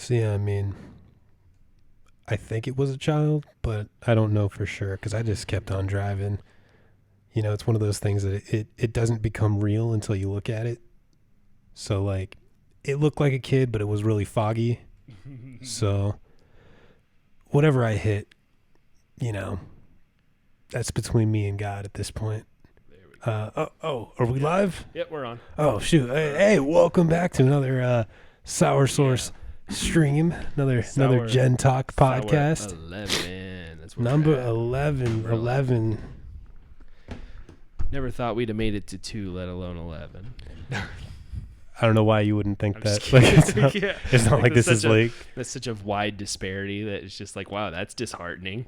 So yeah, I mean, I think it was a child, but I don't know for sure because I just kept on driving. You know, it's one of those things that it doesn't become real until you look at it. So like, it looked like a kid, but it was really foggy. So whatever I hit, you know, that's between me and God at this point. There we go. Are we live? Yep, we're on. Oh shoot! Hey, welcome back to another Sour Source stream. Another Gen Talk podcast. Sour 11. That's what Number we're at. 11. We're 11. Never thought we'd have made it to 2, let alone 11. I don't know why you wouldn't think I'm that. just Like, kidding. it's not, Yeah. it's not like That's this is such a- like That's such a wide disparity that it's just like, wow, that's disheartening.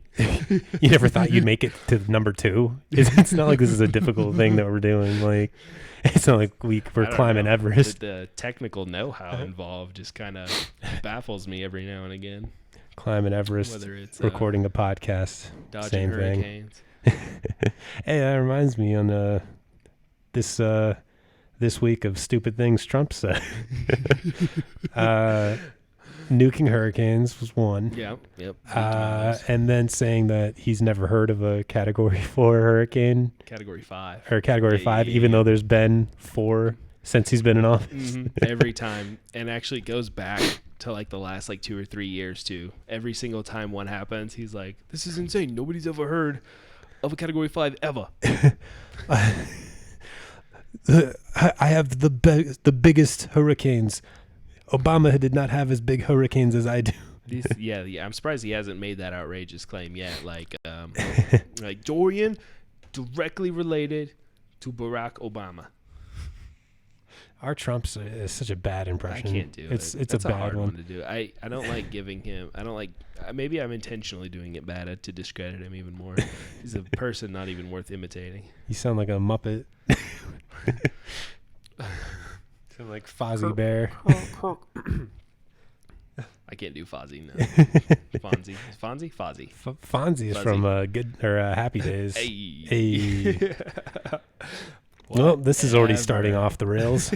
you never thought you'd make it to number 2. It's not like this is a difficult thing that we're doing. Like, it's not like we're I don't climbing know. Everest. The technical know-how involved just kind of baffles me every now and again. Climbing Everest. Whether it's Recording a podcast. dodging same thing. hurricanes. Hey, that reminds me on this week of stupid things Trump said. Nuking hurricanes was one. Yep. And then saying that he's never heard of a Category 4 hurricane Category 5. or Category Yeah, 5, yeah, even yeah. though there's been 4 since he's been in office. Every time, and actually it goes back to like the last like 2 or 3 years too. Every single time one happens, he's like, "This is insane. Nobody's ever heard of a Category 5 ever." I have the biggest hurricanes. Obama did not have as big hurricanes as I do. Yeah. I'm surprised he hasn't made that outrageous claim yet. Like Dorian, directly related to Barack Obama. Our Trump's is such a bad impression. I can't do It's it. It's That's a bad hard one. to do. I don't like giving him. I don't like. Maybe I'm intentionally doing it bad to discredit him even more. He's a person not even worth imitating. You sound like a Muppet. Sound like Fozzie Bear. I can't do Fozzie. No. Fonzie. Fozzie. Fonzie is Fuzzy. from Happy Days. Hey. Hey. Well, this is already starting off the rails.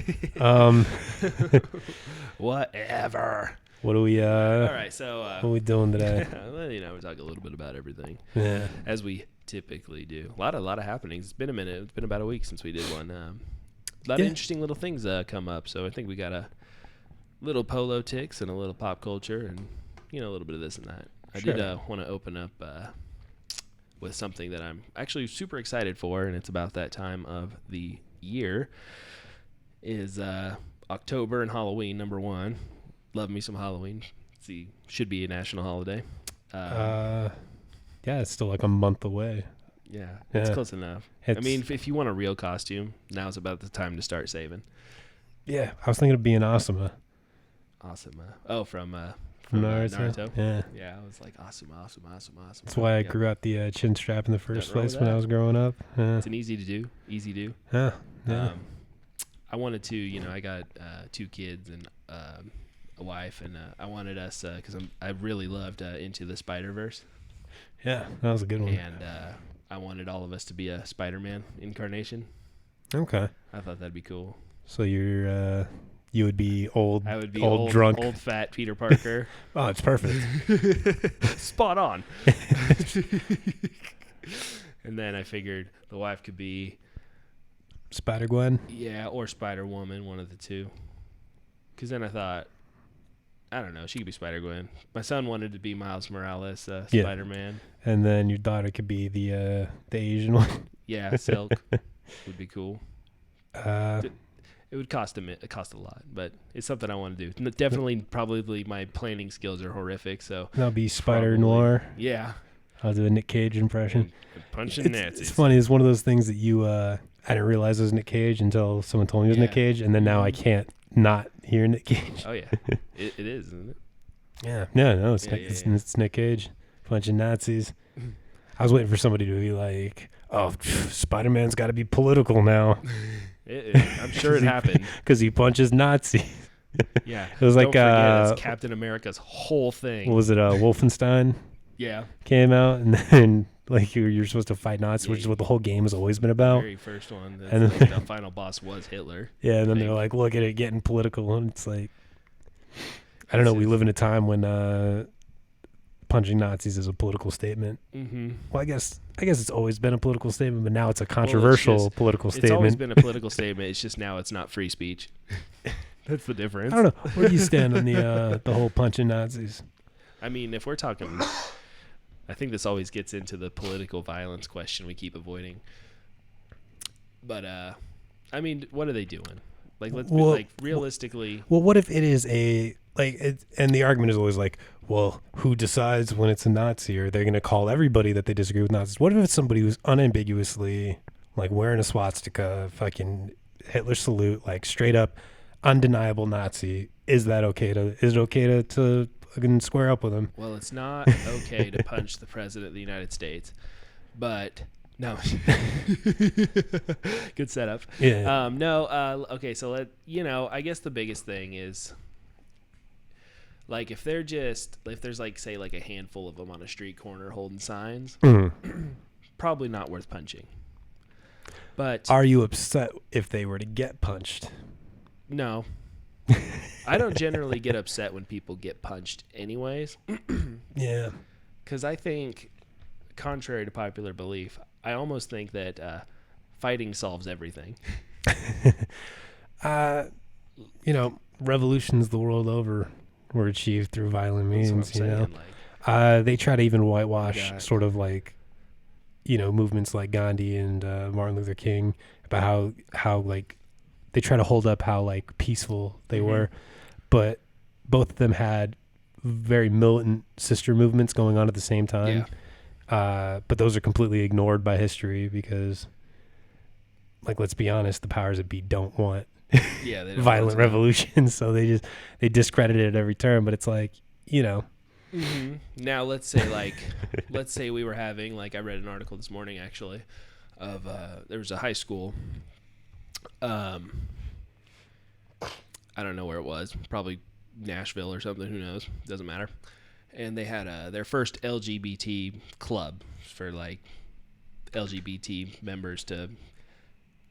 Whatever. What are we? All right. So. What are we doing today? Well, we talk a little bit about everything Yeah. as we typically do. A lot of happenings. It's been a minute. It's been about a week since we did one. A lot of interesting little things come up. So I think we got a little polo ticks and a little pop culture and a little bit of this and that. I Sure. did want to open up with something that I'm actually super excited for, and it's about that time of the year. Is October and Halloween number one. Love me some Halloween. Should be a national holiday. Yeah, it's still like a month away. Yeah, it's Yeah. close enough. I It's- mean, if you want a real costume, now's about the time to start saving. Yeah, I was thinking of being Asuma Awesome. From Naruto. Naruto. Yeah, Yeah, I was like, awesome. that's why I Yeah. grew out the chin strap in the first Nothing wrong place with when I that. was growing up. Yeah, It's an easy do. yeah. Yeah. I wanted to, I got 2 kids and a wife, and I wanted us because I really loved Into the Spider-Verse, Yeah, that was a good one. and I wanted all of us to be a Spider-Man incarnation. Okay, I thought that'd be cool. so you would be old. I would be old drunk. old fat Peter Parker. Oh, it's perfect. Spot on. And then I figured the wife could be, Spider Gwen. or Spider-Woman, one of the two. Because then I thought, I don't know, she could be Spider-Gwen. My son wanted to be Miles Morales, Yeah. Spider-Man. And then your daughter could be the Asian one. Yeah, Silk would be cool. Uh, It would cost a lot, but it's something I want to do. Definitely, probably my planning skills are horrific. So that'll be Spider Probably. Noir. yeah, I'll do a Nick Cage impression. and punching It's Nazis. funny. It's one of those things that I didn't realize it was Nick Cage until someone told me it was Nick Yeah. Cage, and then now I can't not hear Nick Cage. Oh yeah, it is, isn't it? Yeah, no, it's Yeah, Nick, yeah, it's, yeah. it's Nick Cage punching Nazis. I was waiting for somebody to be like, "Oh, Spider-Man's got to be political now I'm sure it happened. because he punches Nazis." Yeah, It was Don't like, forget, it's Captain America's whole thing. What was it? Wolfenstein Yeah, came out, and then like you're supposed to fight Nazis, Yeah, which is what the whole game has always been about. very first one. That's And like the final boss was Hitler. Yeah, and then they're thing. like, "Look at it getting political," and it's like, I don't know. We live in a time when punching Nazis is a political statement. Mm-hmm. Well, I guess it's always been a political statement, but now it's a controversial political statement. It's always been a political statement. It's just now it's not free speech. That's the difference. I don't know. Where do you stand on the whole punching Nazis? I mean, if we're talking, I think this always gets into the political violence question we keep avoiding. But I mean, what are they doing? Like, let's be like realistically. Well, what if it is and the argument is always like, well, who decides when it's a Nazi? Or they're going to call everybody that they disagree with Nazis? What if it's somebody who's unambiguously like wearing a swastika, fucking Hitler salute, like straight up undeniable Nazi? Is it okay to fucking square up with him? Well, it's not okay to punch the president of the United States, but no. Good setup. Yeah. No. Okay. So I guess the biggest thing is, like, if there's like, say, like a handful of them on a street corner holding signs, probably not worth punching. But are you upset if they were to get punched? No. I don't generally get upset when people get punched anyways. Yeah. Because I think, contrary to popular belief, I almost think that fighting solves everything. Revolutions the world over were achieved through violent means. Like, they try to even whitewash sort of like, movements like Gandhi and Martin Luther King about how like they try to hold up how like peaceful they were, but both of them had very militant sister movements going on at the same time. Yeah. But those are completely ignored by history because, like, let's be honest, the powers that be don't want they don't violent revolutions, so they discredit it at every turn. But it's like, Mm-hmm. Now let's say we were having, like, I read an article this morning actually of there was a high school. I don't know where it was, probably Nashville or something, who knows, doesn't matter. And they had their first LGBT club for like LGBT members to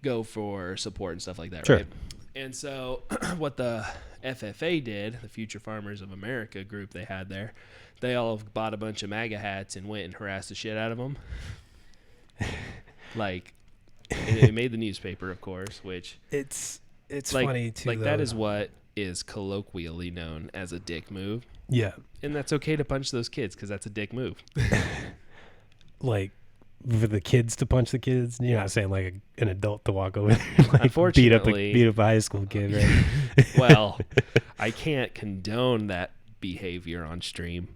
go for support and stuff like that, sure. Right? And so what the FFA did, the Future Farmers of America group they had there, they all bought a bunch of MAGA hats and went and harassed the shit out of them. Like, and it made the newspaper, of course, which it's like, funny too. Like, though. that is what is colloquially known as a dick move. Yeah. And that's okay to punch those kids because that's a dick move. Like, for the kids to punch the kids, you're not saying like an adult to walk over there and like beat up a high school kid, right? Well, I can't condone that behavior on stream,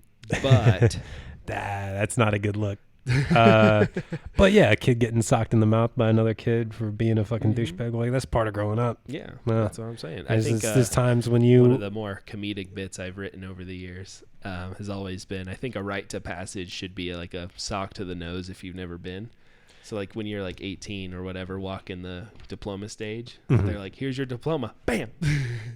but that's not a good look. But yeah, a kid getting socked in the mouth by another kid for being a fucking douchebag, like that's part of growing up. Yeah, that's what I'm saying. I think there's times when one of the more comedic bits I've written over the years has always been, I think a rite to passage should be like a sock to the nose if you've never been. So like when you're like 18 or whatever, walking the diploma stage, they're like, "Here's your diploma," bam.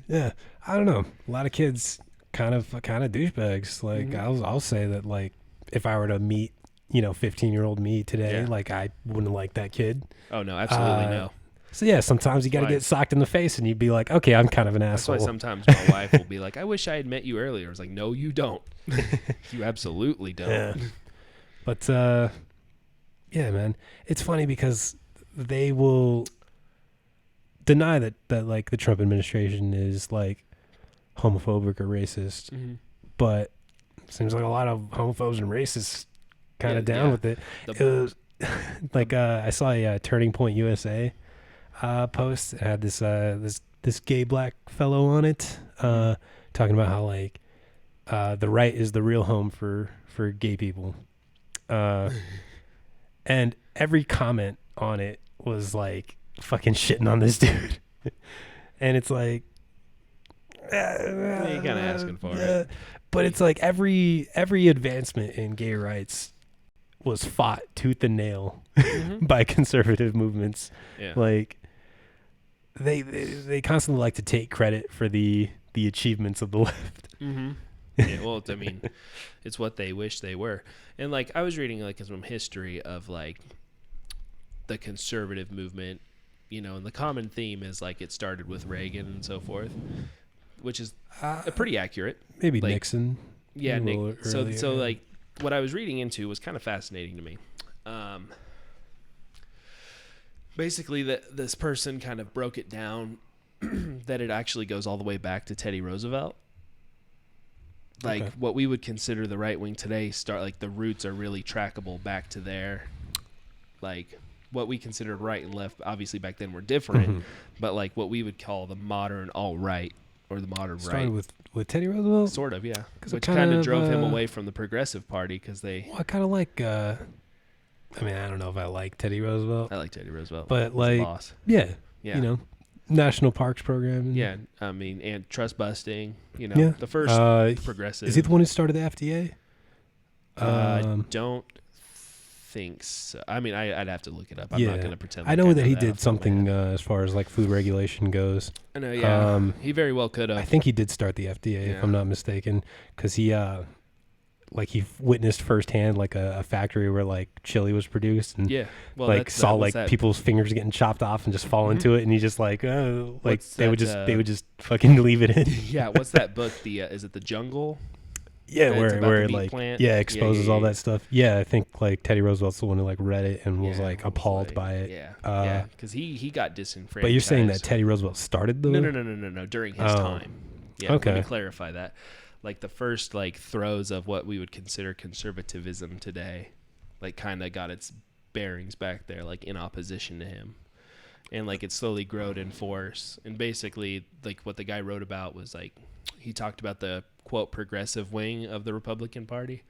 Yeah, I don't know. A lot of kids kind of douchebags. Like I'll say that, like, if I were to meet 15-year-old me today, like, I wouldn't like that kid. Oh no, absolutely no. So yeah, sometimes you got to get socked in the face, and you'd be like, okay, I'm kind of an asshole. That's why sometimes my wife will be like, "I wish I had met you earlier." I was like, "No, you don't. You absolutely don't." Yeah. But yeah, man, it's funny because they will deny that like the Trump administration is like homophobic or racist, but it seems like a lot of homophobes and racists kind of down with it. It was like I saw a Turning Point USA post. It had this gay black fellow on it talking about how like the right is the real home for gay people, and every comment on it was like fucking shitting on this dude. And it's like, you're kind of asking for it. But it's like every advancement in gay rights was fought tooth and nail by conservative movements. Yeah. Like they constantly like to take credit for the achievements of the left. Yeah, well, I mean, it's what they wish they were. And like I was reading like some history of like the conservative movement, and the common theme is like it started with Reagan and so forth. which is Uh, pretty accurate. maybe like- Nixon. Yeah, a Nick. little So earlier. like what I was reading into was kind of fascinating to me. Basically, this person kind of broke it down that it actually goes all the way back to Teddy Roosevelt. Like Okay. what we would consider the right wing today, the roots are really trackable back to there. Like what we considered right and left, obviously back then were different, Mhm. but like what we would call the modern alt right or the modern Started right, with Teddy Roosevelt. sort of, yeah. 'Cause it Which kind of drove him uh, away from the Progressive Party because they. Well, I kind of like. I mean, I don't know if I like Teddy Roosevelt, I like Teddy Roosevelt, but He's a like, boss. yeah, Yeah. you know, national parks program. Yeah, I mean, and trust busting. You know, Yeah. the first progressive. Is he the one who started the FDA? Don't think so. I mean, I'd have to look it up. I'm Yeah. not going to pretend. I like know that he off the did top of my something head. as far as like food regulation goes. I know. Yeah, um, he very well could I have. think he did start the FDA, if Yeah. I'm not mistaken, because he he witnessed firsthand like a factory where like chili was produced and Yeah. Well, like that's, saw what's like that? people's fingers getting chopped off and just fall Mhm. into it, and he just like like What's they would that, just they would just fucking leave it in. Yeah. What's that book? The is it The Jungle? Yeah, It's where about the where meat like plant. yeah exposes yeah, all yeah. that stuff. Yeah, I think like Teddy Roosevelt's the one who like read it and was Yeah, like it was appalled like- by it. Yeah. Uh, yeah. Because he got disenfranchised. But you're saying that Teddy Roosevelt started the No. During his Oh. time. Yeah. Let Okay. me clarify that. Like the first like throes of what we would consider conservatism today, like kind of got its bearings back there, like in opposition to him, and like it slowly growed in force. And basically, like what the guy wrote about was like he talked about the quote progressive wing of the Republican Party,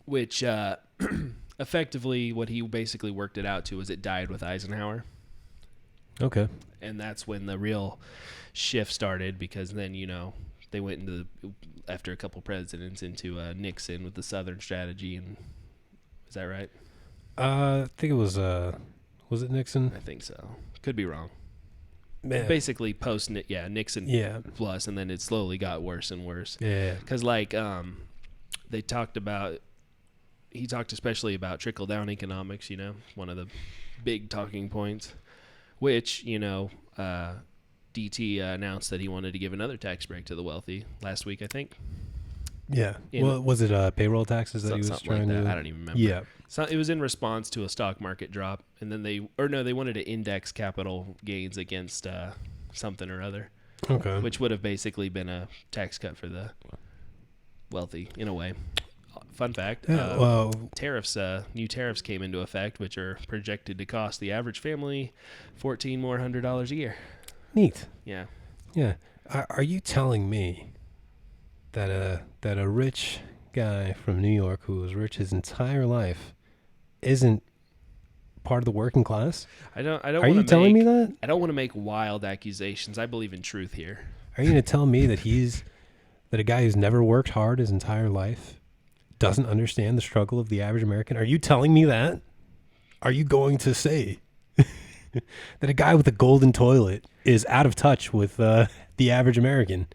which effectively what he basically worked it out to was it died with Eisenhower. Okay. And that's when the real shift started, because then they went into after a couple presidents into Nixon with the Southern strategy, and is that right? I think it was it Nixon? I think so. Could be wrong. Man. Basically, post Nixon Yeah. plus, and then it slowly got worse and worse. Yeah. Because like he talked especially about trickle down economics. One of the big talking points, which DT announced that he wanted to give another tax break to the wealthy last week, I think. Yeah. In- Well, was it payroll taxes that he was Something trying like that. to? I don't even remember. Yeah. So it was in response to a stock market drop, and then they wanted to index capital gains against something or other, Okay. which would have basically been a tax cut for the wealthy in a way. Fun fact: Yeah, well, new tariffs came into effect, which are projected to cost the average family $1,400 a year. neat. Yeah, Yeah. Are you telling me that a rich guy from New York who was rich his entire life isn't part of the working class? I don't. Are you telling me that? I don't want to make wild accusations. I believe in truth here. Are you going to tell me that that a guy who's never worked hard his entire life doesn't understand the struggle of the average American? Are you telling me that? Are you going to say that a guy with a golden toilet is out of touch with the average American?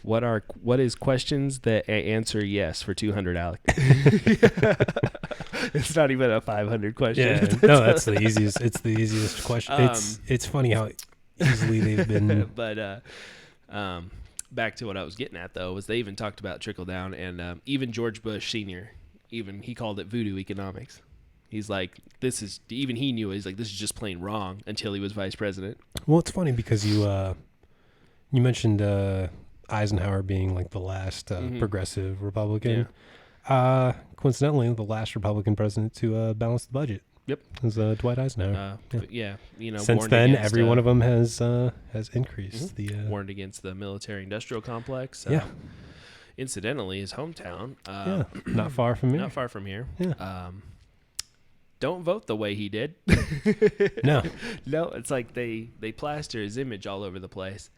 What is questions that answer yes for 200, Alec? It's not even a 500 question. Yeah, no, that's the easiest. It's the easiest question. It's funny how easily they've been. But back to what I was getting at, though, was they even talked about trickle down, and even George Bush Sr., he called it voodoo economics. He's like, he knew it. He's like, this is just plain wrong, until he was vice president. Well, it's funny because you mentioned Eisenhower being like the last progressive Republican. Coincidentally, the last Republican president to balance the budget. Yep, was Dwight Eisenhower. But yeah, Since warned then, against, every one of them has increased warned against the military-industrial complex. Yeah. Incidentally, his hometown. Not far from here. Not far from here. Yeah. Don't vote the way he did. No. No, it's like they plaster his image all over the place.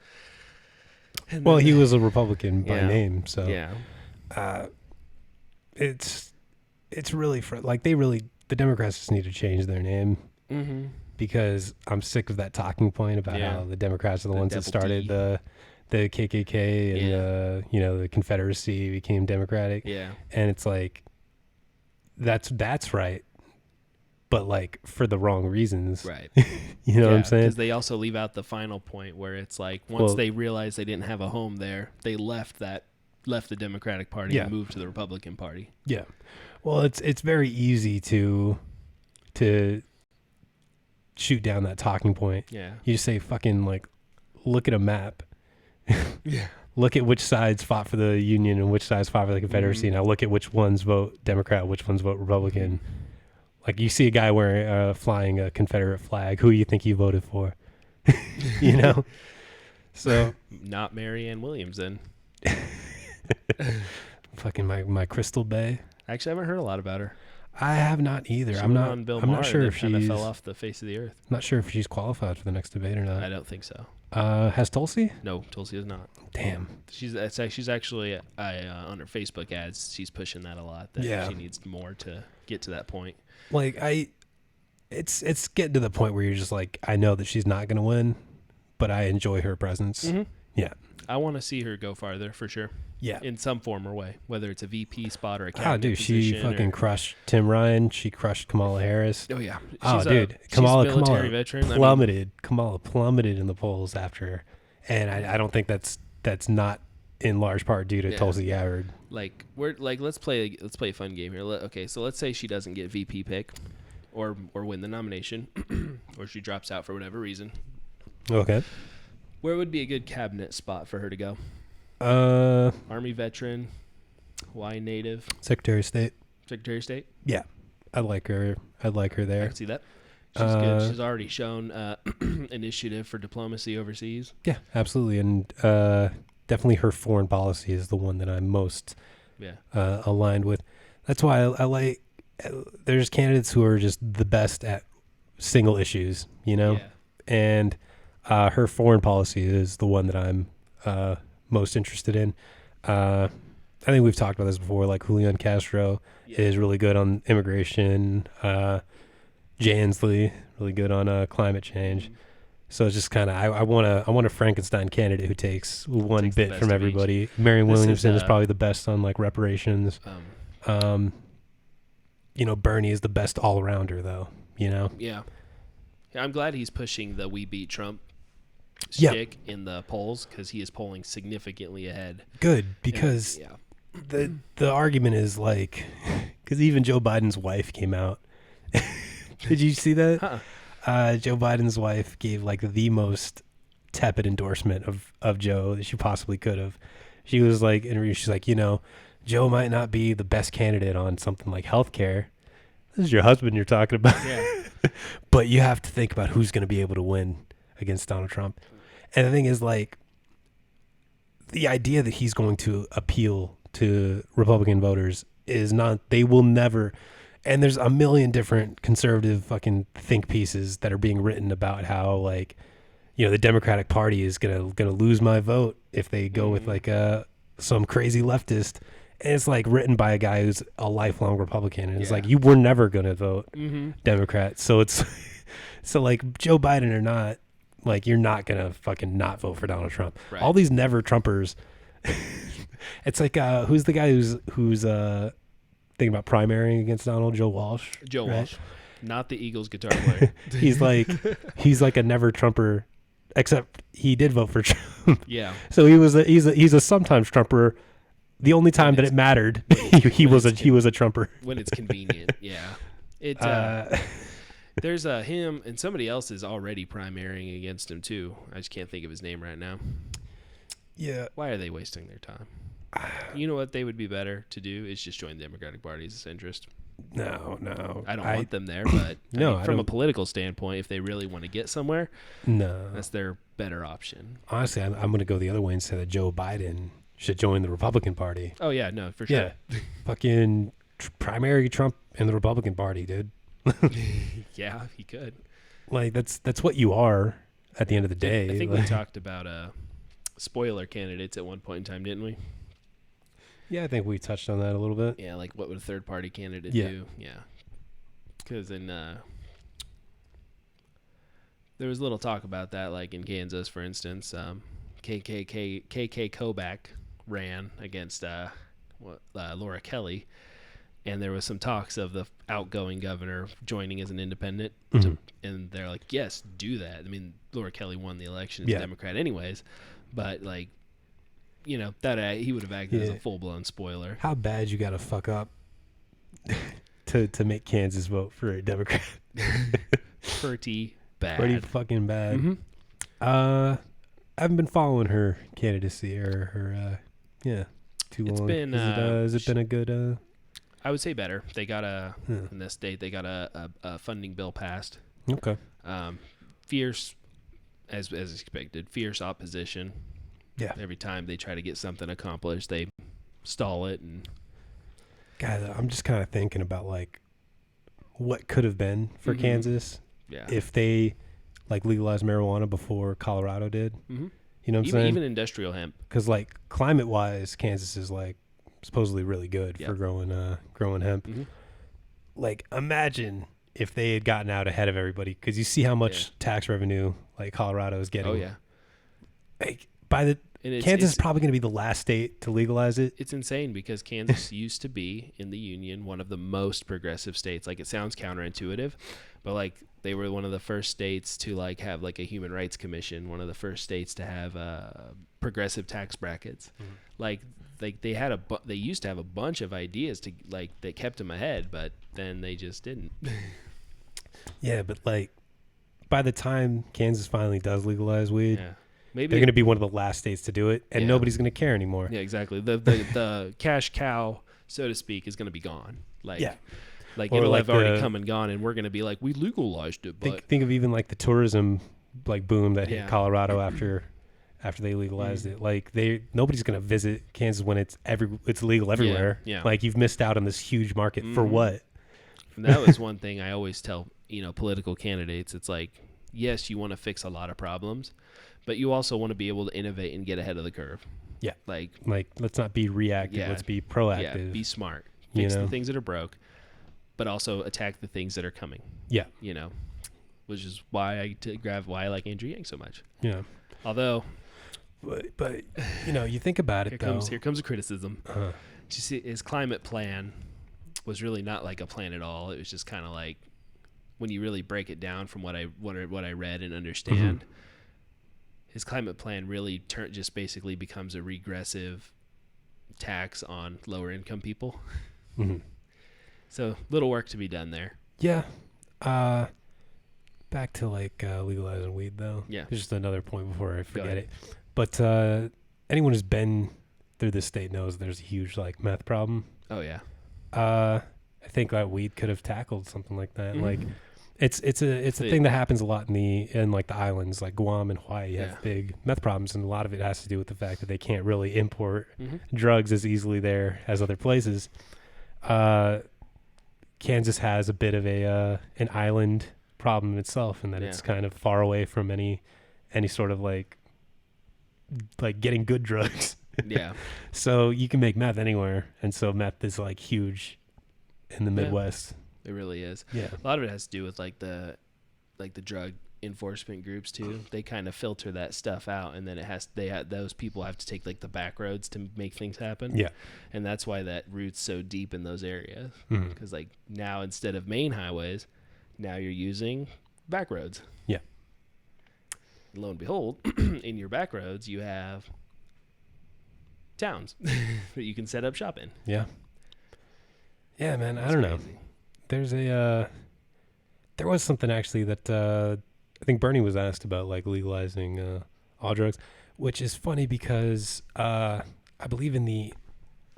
And Well, then- he was a Republican by Yeah. name, so yeah. it's really the Democrats just need to change their name Mm-hmm. because I'm sick of that talking point about Yeah. how the Democrats are the The ones that double started D. the KKK and the Confederacy became Democratic, Yeah. and it's like that's right, but like for the wrong reasons. Right. You know what I'm saying? Because they also leave out the final point where it's like once they realized they didn't have a home there, they left the Democratic Party and moved to the Republican Party. Yeah. Well, it's very easy to shoot down that talking point. Yeah. You just say fucking like look at a map. Yeah. Look at which sides fought for the Union and which sides fought for the Confederacy. Now look at which ones vote Democrat, which ones vote Republican. Like you see a guy wearing flying a Confederate flag, who do you think he voted for? You know? So not Marianne Williams then. fucking my Crystal Bay. Actually, I haven't heard a lot about her. I have not either. She I'm went not. on Bill I'm Maher not sure and if then kinda she's. fell off the face of the earth. Not sure if she's qualified for the next debate or not. I don't think so. Has Tulsi? No, Tulsi is not. Damn. She's actually on her Facebook ads. She's pushing that a lot. That she needs more to get to that point. Like it's getting to the point where you're just like, I know that she's not gonna win, but I enjoy her presence. Mm-hmm. Yeah. I want to see her go farther for sure. Yeah. In some form or way, whether it's a VP spot or a cabinet dude, she position fucking crushed Tim Ryan. She crushed Kamala Harris. Oh yeah. Kamala military veteran. plummeted. Kamala plummeted in the polls after her, and I don't think that's not in large part due to Tulsi Gabbard. Like let's play a fun game here. Okay, so let's say she doesn't get VP pick, or win the nomination, or she drops out for whatever reason. Okay. Where would be a good cabinet spot for her to go? Army veteran, Hawaii native, Secretary of State. Secretary of State. Yeah, I like her I there. can see that. She's good. She's already shown initiative for diplomacy overseas. Yeah, absolutely, and definitely her foreign policy is the one that I'm most aligned with. That's why I like. There's candidates who are just the best at single issues, you know, and her foreign policy is the one that I'm most interested in. I think we've talked about this before. Like Julian Castro is really good on immigration. Jay Inslee really good on climate change. Mm-hmm. So it's just kind of I want a Frankenstein candidate who takes one bit from everybody. Marianne Williamson is probably the best on like reparations. You know, Bernie is the best all rounder though. You know. Yeah, I'm glad he's pushing the "We Beat Trump" stick in the polls because he is polling significantly ahead. Good, because the argument is like, because even Joe Biden's wife came out. Did you see that? Joe Biden's wife gave like the most tepid endorsement of Joe that she possibly could have. She was like, she's like, you know, Joe might not be the best candidate on something like healthcare. This is your husband you're talking about. Yeah. But you have to think about who's going to be able to win against Donald Trump. And the thing is, like, the idea that he's going to appeal to Republican voters is not, they will never, and there's a million different conservative fucking think pieces that are being written about how, like, you know, the Democratic Party is gonna lose my vote if they go with like some crazy leftist. And it's like written by a guy who's a lifelong Republican, and it's like, you were never gonna vote Democrat. So it's so like Joe Biden or not, like you're not gonna fucking not vote for Donald Trump. Right. All these never Trumpers. It's like who's the guy who's thinking about primarying against Donald? Joe Walsh. Joe Walsh, not the Eagles guitar player. he's like a never Trumper, except he did vote for Trump. Yeah. So he's a sometimes Trumper. The only time that it mattered, he was a Trumper. When it's convenient, yeah. It there's him and somebody else is already primarying against him too. I just can't think of his name right now. Yeah. Why are they wasting their time? You know what they would be better to do is just join the Democratic Party's interest. No. I don't want them there, but no, from a political standpoint, if they really want to get somewhere, that's their better option. Honestly, I'm going to go the other way and say that Joe Biden should join the Republican Party. Oh yeah, no, for sure. Yeah. Fucking primary Trump in the Republican Party, dude. Yeah, he could. Like that's what you are at the end of the day. I think we talked about spoiler candidates at one point in time, didn't we? Yeah, I think we touched on that a little bit. Yeah, like what would a third party candidate do? Yeah. Because in there was a little talk about that, like in Kansas, for instance. KK Kobach ran against Laura Kelly, and there was some talks of the outgoing governor joining as an independent, and they're like, yes, do that. I mean, Laura Kelly won the election as a Democrat anyways, but like, that he would have acted as a full-blown spoiler. How bad you got to fuck up to make Kansas vote for a Democrat? Pretty bad. Pretty fucking bad. I haven't been following her candidacy or her, too long. Been, has it been a good... I would say better. They got in this state, they got a funding bill passed. Okay. Fierce, as expected, fierce opposition. Yeah. Every time they try to get something accomplished, they stall it. And God, I'm just kind of thinking about like what could have been for Kansas if they like legalized marijuana before Colorado did. Mm-hmm. You know what I'm saying? Even industrial hemp. Because like climate-wise, Kansas is like supposedly really good for growing hemp. Mm-hmm. Like imagine if they had gotten out ahead of everybody, because you see how much tax revenue like Colorado is getting. Oh yeah. Like Kansas is probably going to be the last state to legalize it. It's insane because Kansas used to be in the union one of the most progressive states. Like it sounds counterintuitive, but like they were one of the first states to like have like a human rights commission, one of the first states to have progressive tax brackets. Like they used to have a bunch of ideas to like that kept them ahead, but then they just didn't. Yeah, but like by the time Kansas finally does legalize weed, maybe they're going to be one of the last states to do it, and nobody's going to care anymore. Yeah, exactly. The cash cow, so to speak, is going to be gone. Like it'll have already come and gone, and we're going to be like, we legalized it. But think of even like the tourism like boom that hit Colorado after they legalized it. Like nobody's going to visit Kansas when it's legal everywhere. Yeah. Like you've missed out on this huge market for what? And that was one thing I always tell political candidates. It's like, yes, you want to fix a lot of problems, but you also want to be able to innovate and get ahead of the curve. Yeah. Like let's not be reactive. Let's be proactive. Yeah, be smart. Fix the things that are broke, but also attack the things that are coming. Yeah. Which is why why I like Andrew Yang so much. Yeah. Although, but you think about it here comes a criticism. Did you see his climate plan was really not like a plan at all. It was just kind of like, when you really break it down from what I read and understand, his climate plan really just basically becomes a regressive tax on lower income people. So little work to be done there. Yeah. Back to like legalizing weed though. Yeah. Just another point before I forget it. But anyone who's been through this state knows there's a huge like meth problem. Oh yeah. I think that weed could have tackled something like that. Like it's a thing that happens a lot in like the islands, like Guam and Hawaii have big meth problems, and a lot of it has to do with the fact that they can't really import drugs as easily there as other places. Kansas has a bit of an island problem itself, in that it's kind of far away from any sort of like getting good drugs. Yeah. So you can make meth anywhere, and so meth is like huge in the Midwest. It really is. Yeah. A lot of it has to do with like the drug enforcement groups too. They kind of filter that stuff out, and then those people have to take like the back roads to make things happen. Yeah. And that's why that route's so deep in those areas. Because like now, instead of main highways, now you're using back roads. Yeah. And lo and behold, in your back roads, you have towns that you can set up shop in. Yeah. Yeah, man. I don't know. There's there was something actually that I think Bernie was asked about, like legalizing all drugs, which is funny because I believe in the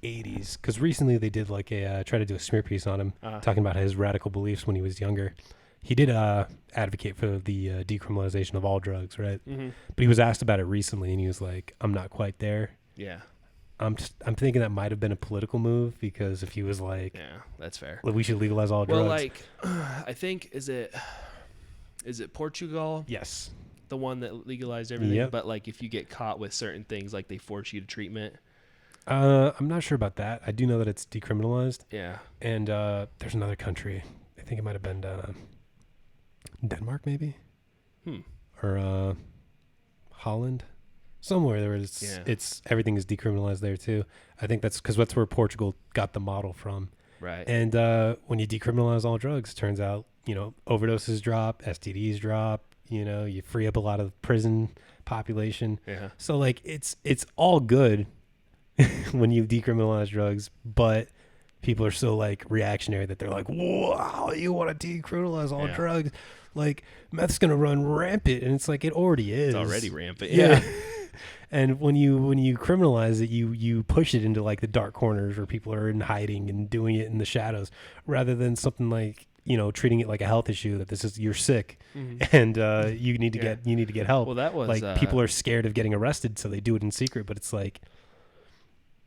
80s, because recently they did like try to do a smear piece on him, talking about his radical beliefs when he was younger. He did advocate for the decriminalization of all drugs, right? But he was asked about it recently, and he was like, "I'm not quite there." Yeah. I'm thinking that might have been a political move, because if he was like, yeah, that's fair. We should legalize all drugs. Well, like, I think is it Portugal? Yes. The one that legalized everything. Yep. But like, if you get caught with certain things, like they force you to treatment. I'm not sure about that. I do know that it's decriminalized. Yeah. And there's another country. I think it might have been Denmark, maybe. Or Holland. Somewhere there is, it's everything is decriminalized there too. I think that's because that's where Portugal got the model from. Right. And when you decriminalize all drugs, turns out, overdoses drop, STDs drop, you free up a lot of prison population. Yeah. So like it's all good when you decriminalize drugs, but people are so like reactionary that they're like, wow, you want to decriminalize all Yeah. drugs? Like meth's going to run rampant. And it's like, it already is. It's already rampant. Yeah. And when you criminalize it, you push it into like the dark corners where people are in hiding and doing it in the shadows, rather than something like, treating it like a health issue, that you're sick and you need to get help. Well, that was like people are scared of getting arrested, so they do it in secret. But it's like,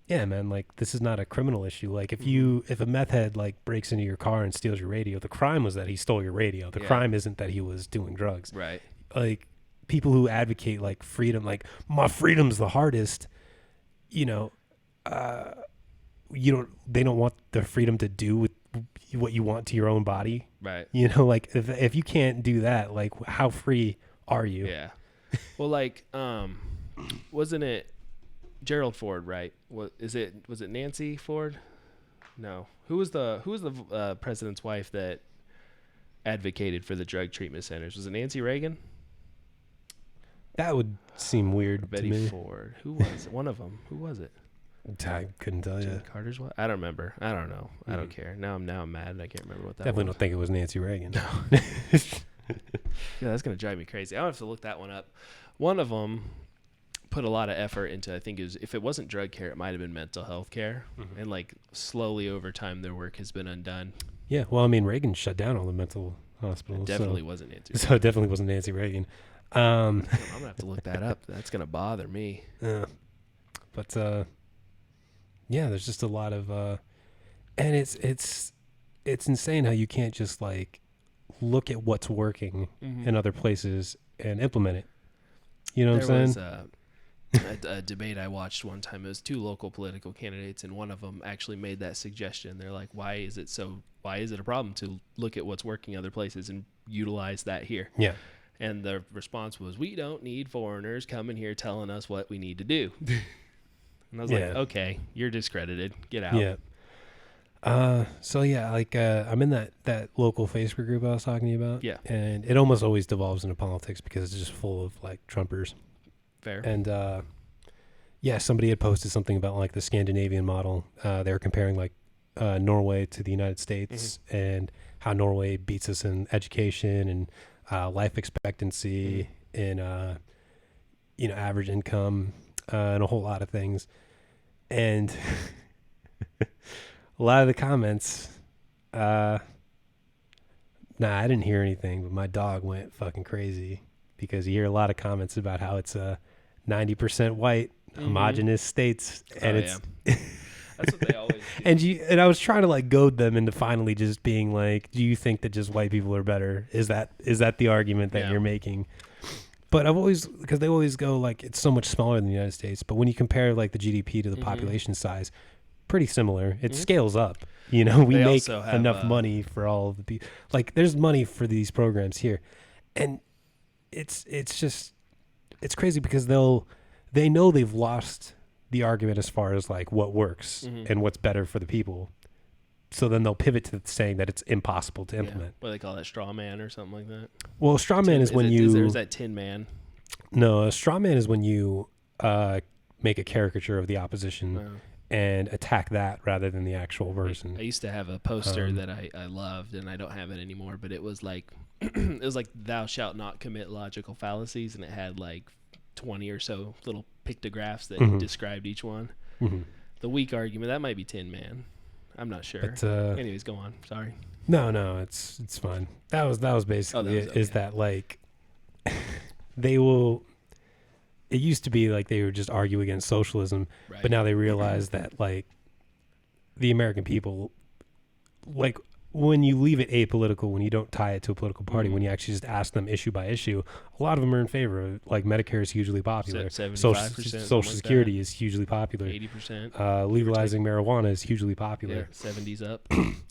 yeah, man, like this is not a criminal issue. Like if a meth head like breaks into your car and steals your radio, the crime was that he stole your radio. The crime isn't that he was doing drugs. Right. Like people who advocate like freedom, like my freedom's the hardest, they don't want the freedom to do with what you want to your own body. Right. Like if you can't do that, like how free are you? Yeah. Well, like, wasn't it Gerald Ford, right? Was it Nancy Ford? No. Who was the president's wife that advocated for the drug treatment centers? Was it Nancy Reagan? That would seem weird Betty to me. Ford. Who was it? One of them? Who was it? I couldn't tell you. Jimmy Carter's wife? I don't remember. I don't know. I don't care. Now I'm mad and I can't remember what that Definitely was. don't think it was Nancy Reagan. No. Yeah, that's going to drive me crazy. I'll have to look that one up. One of them put a lot of effort into, I think if it wasn't drug care, it might have been mental health care. Mm-hmm. And like slowly over time, their work has been undone. Yeah. Well, I mean, Reagan shut down all the mental hospitals. It definitely wasn't Nancy Reagan. So it definitely wasn't Nancy Reagan. I'm going to have to look that up. That's going to bother me. But yeah, there's just a lot of, and it's insane how you can't just like look at what's working in other places and implement it. You know what I'm saying? There was a debate I watched one time. It was two local political candidates, and one of them actually made that suggestion. They're like, why is it a problem to look at what's working other places and utilize that here? Yeah. And the response was, we don't need foreigners coming here telling us what we need to do. And I was like, okay, you're discredited. Get out. Yeah. So yeah, like I'm in that local Facebook group I was talking to you about. Yeah. And it almost always devolves into politics because it's just full of like Trumpers. Fair. And somebody had posted something about like the Scandinavian model. They were comparing like Norway to the United States and how Norway beats us in education and life expectancy and average income and a whole lot of things. And a lot of the comments, I didn't hear anything, but my dog went fucking crazy because you hear a lot of comments about how it's 90% white, homogenous states, and that's what they always do. And I was trying to like goad them into finally just being like, do you think that just white people are better? Is that the argument that you're making? But because they always go like, it's so much smaller than the United States. But when you compare like the GDP to the population size, pretty similar. It scales up. We make enough money for all of the people. Like there's money for these programs here. And it's crazy because they know they've lost the argument as far as like what works and what's better for the people. So then they'll pivot to saying that it's impossible to implement. What do they call that, straw man or something like that? Well, a straw man is that Tin Man? No, a straw man is when you make a caricature of the opposition and attack that rather than the actual person. I used to have a poster that I loved, and I don't have it anymore, but it was like thou shalt not commit logical fallacies, and it had like 20 or so little pictographs that described each one. The weak argument, that might be Tin Man. I'm not sure. But, anyways, go on. Sorry. No, it's fine. That was basically it. Is that like they will? It used to be like they would just argue against socialism, but now they realize that like the American people, like when you leave it apolitical, when you don't tie it to a political party, when you actually just ask them issue by issue, a lot of them are in favor of it. Like Medicare is hugely popular. 75%. Social Security is hugely popular. 80%. Legalizing marijuana is hugely popular. 70s up.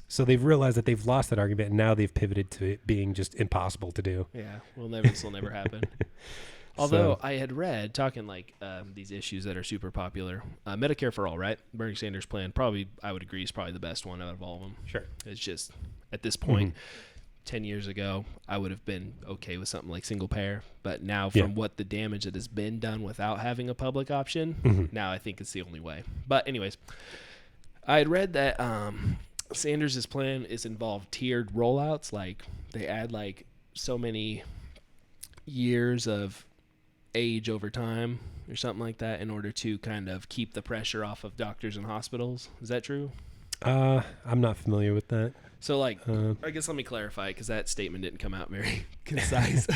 So they've realized that they've lost that argument, and now they've pivoted to it being just impossible to do. Yeah, this will never happen. Although I had read, talking like these issues that are super popular, Medicare for All, right? Bernie Sanders' plan, probably, I would agree, is probably the best one out of all of them. Sure. It's just, at this point, 10 years ago, I would have been okay with something like single payer. But now, from what the damage that has been done without having a public option, now I think it's the only way. But anyways, I had read that Sanders' plan is involved tiered rollouts. Like, they add like so many years of age over time or something like that in order to kind of keep the pressure off of doctors and hospitals. Is that true? I'm not familiar with that. So, like, I guess let me clarify, because that statement didn't come out very concise.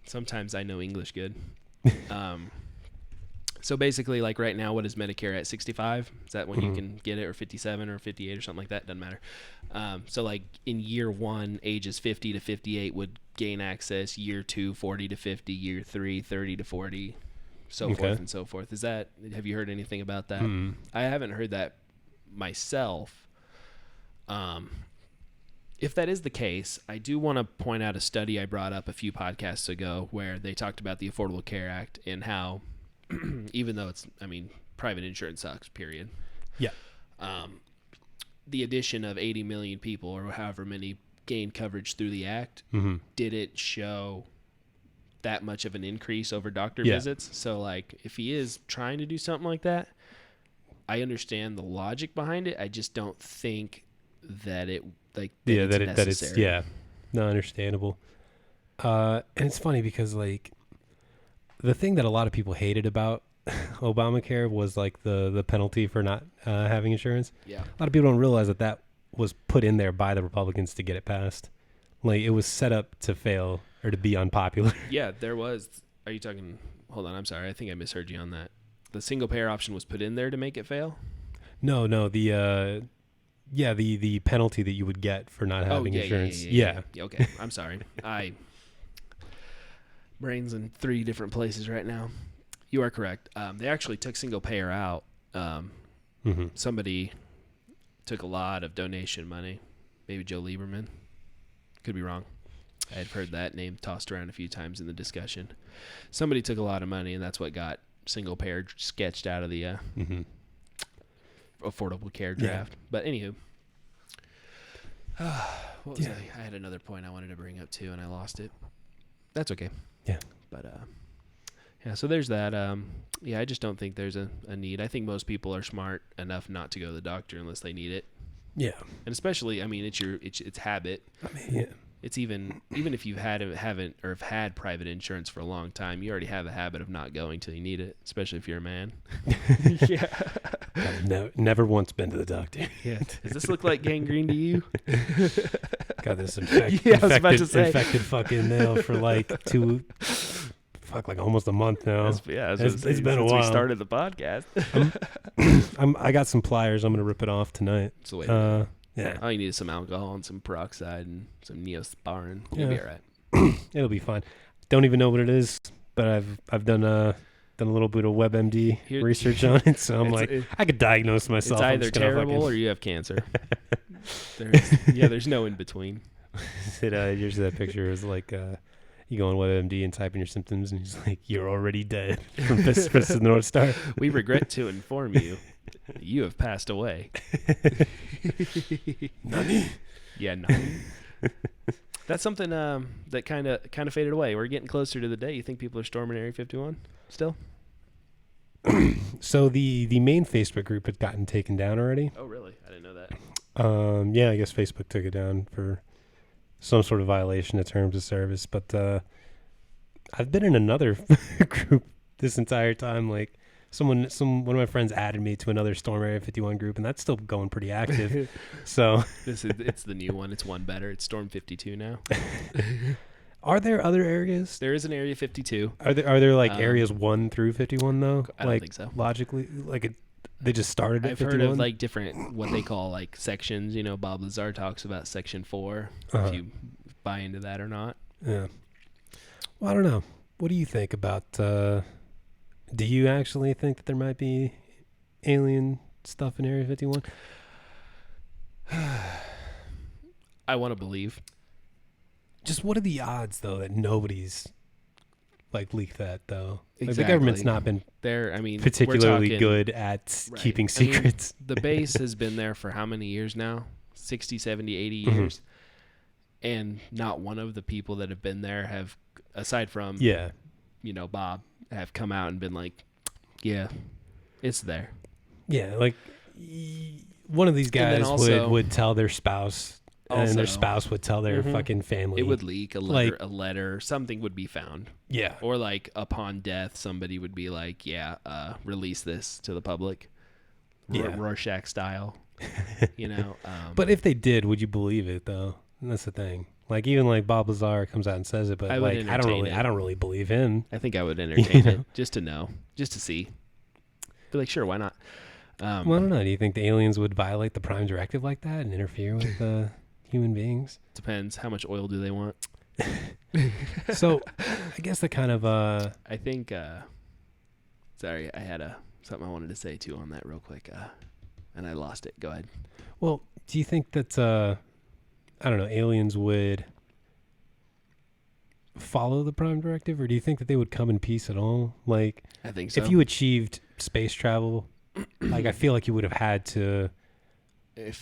Sometimes I know English good. So basically, like right now, what is Medicare at 65? Is that when you can get it, or 57 or 58 or something like that? Doesn't matter. So like in year 1, ages 50 to 58 would gain access. Year 2, 40 to 50. Year 3, 30 to 40. So forth and so forth. Have you heard anything about that? I haven't heard that myself. If that is the case, I do want to point out a study I brought up a few podcasts ago where they talked about the Affordable Care Act and how, even though private insurance sucks, period. Yeah. The addition of 80 million people, or however many, gained coverage through the act, didn't show that much of an increase over doctor visits. So, like, if he is trying to do something like that, I understand the logic behind it. I just don't think that it's necessary. Not understandable. And it's funny because, like, the thing that a lot of people hated about Obamacare was like the penalty for not having insurance. Yeah. A lot of people don't realize that was put in there by the Republicans to get it passed. Like, it was set up to fail or to be unpopular. Yeah, there was. Are you talking? Hold on, I'm sorry. I think I misheard you on that. The single payer option was put in there to make it fail? No, the penalty that you would get for not having insurance. Yeah. Okay, I'm sorry. Brain's in 3 different places right now. You are correct. They actually took single payer out. Somebody took a lot of donation money. Maybe Joe Lieberman. Could be wrong. I had heard that name tossed around a few times in the discussion. Somebody took a lot of money, and that's what got single payer sketched out of the Affordable Care draft. But anywho, what was I had another point I wanted to bring up too, and I lost it. That's okay. Yeah. But so there's that. I just don't think there's a need. I think most people are smart enough not to go to the doctor unless they need it. Yeah. And especially, it's habit. It's even if you haven't or have had private insurance for a long time, you already have a habit of not going till you need it, especially if you're a man. Yeah. I've never once been to the doctor. Yeah. Does this look like gangrene to you? Got this infected fucking nail for like almost a month now. It's been a while. We started the podcast. I got some pliers. I'm gonna rip it off tonight. So wait. Yeah. All you need is some alcohol and some peroxide and some Neosporin. You'll be all right. It'll be fine. Don't even know what it is, but I've done a little bit of WebMD research on it, so I'm like, I could diagnose myself. It's either terrible or you have cancer. There's no in between. Here's that picture. It was like you go on WebMD and type in your symptoms, and he's like, "You're already dead." From Princess North Star. We regret to inform you, you have passed away. Nani? Yeah, nani. That's something that kind of faded away. We're getting closer to the day. You think people are storming Area 51 still? So the main Facebook group had gotten taken down already. Oh, really? I didn't know that. I guess Facebook took it down for some sort of violation of terms of service. But I've been in another group this entire time. Like one of my friends added me to another Storm Area 51 group, and that's still going pretty active. So it's the new one. It's one better. It's Storm 52 now. Are there other areas? There is an Area 52. Are there like areas 1 through 51 though? I don't think so. Logically, they just started at I've 51? heard of like different what they call like sections. You know, Bob Lazar talks about Section 4. If you buy into that or not. Yeah. Well, I don't know. What do you think about? Do you actually think that there might be alien stuff in Area 51? I want to believe. Just what are the odds, though, that nobody's like leak that though. Like, Exactly. the government's not been I mean, we're particularly talking- good at Right. keeping I mean, secrets. the base has been there for how many years now? 60, 70, 80 Mhm. years. And not one of the people that have been there have, aside from, Yeah. Bob, have come out and been like, yeah, it's there. Yeah, like one of these And then guys also- would tell their spouse, and their Also- spouse would tell their Mhm. fucking family. It would leak Like- a letter, something would be found. yeah, Or like upon death, somebody would be like, yeah, release this to the public. Yeah. Rorschach style, but if they did, would you believe it though? And that's the thing. Like even like Bob Lazar comes out and says it, but I would like entertain it. I don't really believe him. I think I would entertain know? it just to know, just to see. Be like, sure, why not? Well, I don't know. Do you think the aliens would violate the Prime Directive like that and interfere with human beings? Depends. How much oil do they want? So, I guess the kind of I think. Sorry, I had something I wanted to say too on that real quick, and I lost it. Go ahead. well, do you think that I don't know, aliens would follow the Prime Directive, or do you think that they would come in peace at all? Like, I think so. if you achieved space travel, like I feel like you would have had to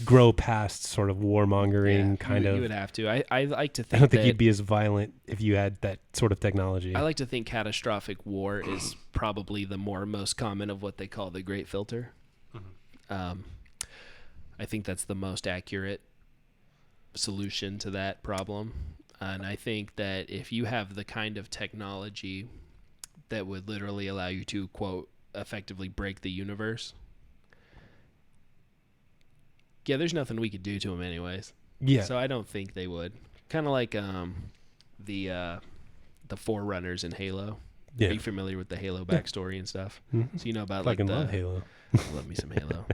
grow past sort of warmongering kind of. You would have to. I like to think I don't think that you'd be as violent if you had that sort of technology. I like to think catastrophic war is probably the most common of what they call the Great Filter. I think that's the most accurate solution to that problem. And I think that if you have the kind of technology that would literally allow you to, quote, effectively break the universe, yeah, there's nothing we could do to them anyways. Yeah. So I don't think they would. Kind of like the Forerunners in Halo. Yeah. Are you familiar with the Halo backstory and stuff? Mhm. So you know about Fucking like love Halo. love me some Halo.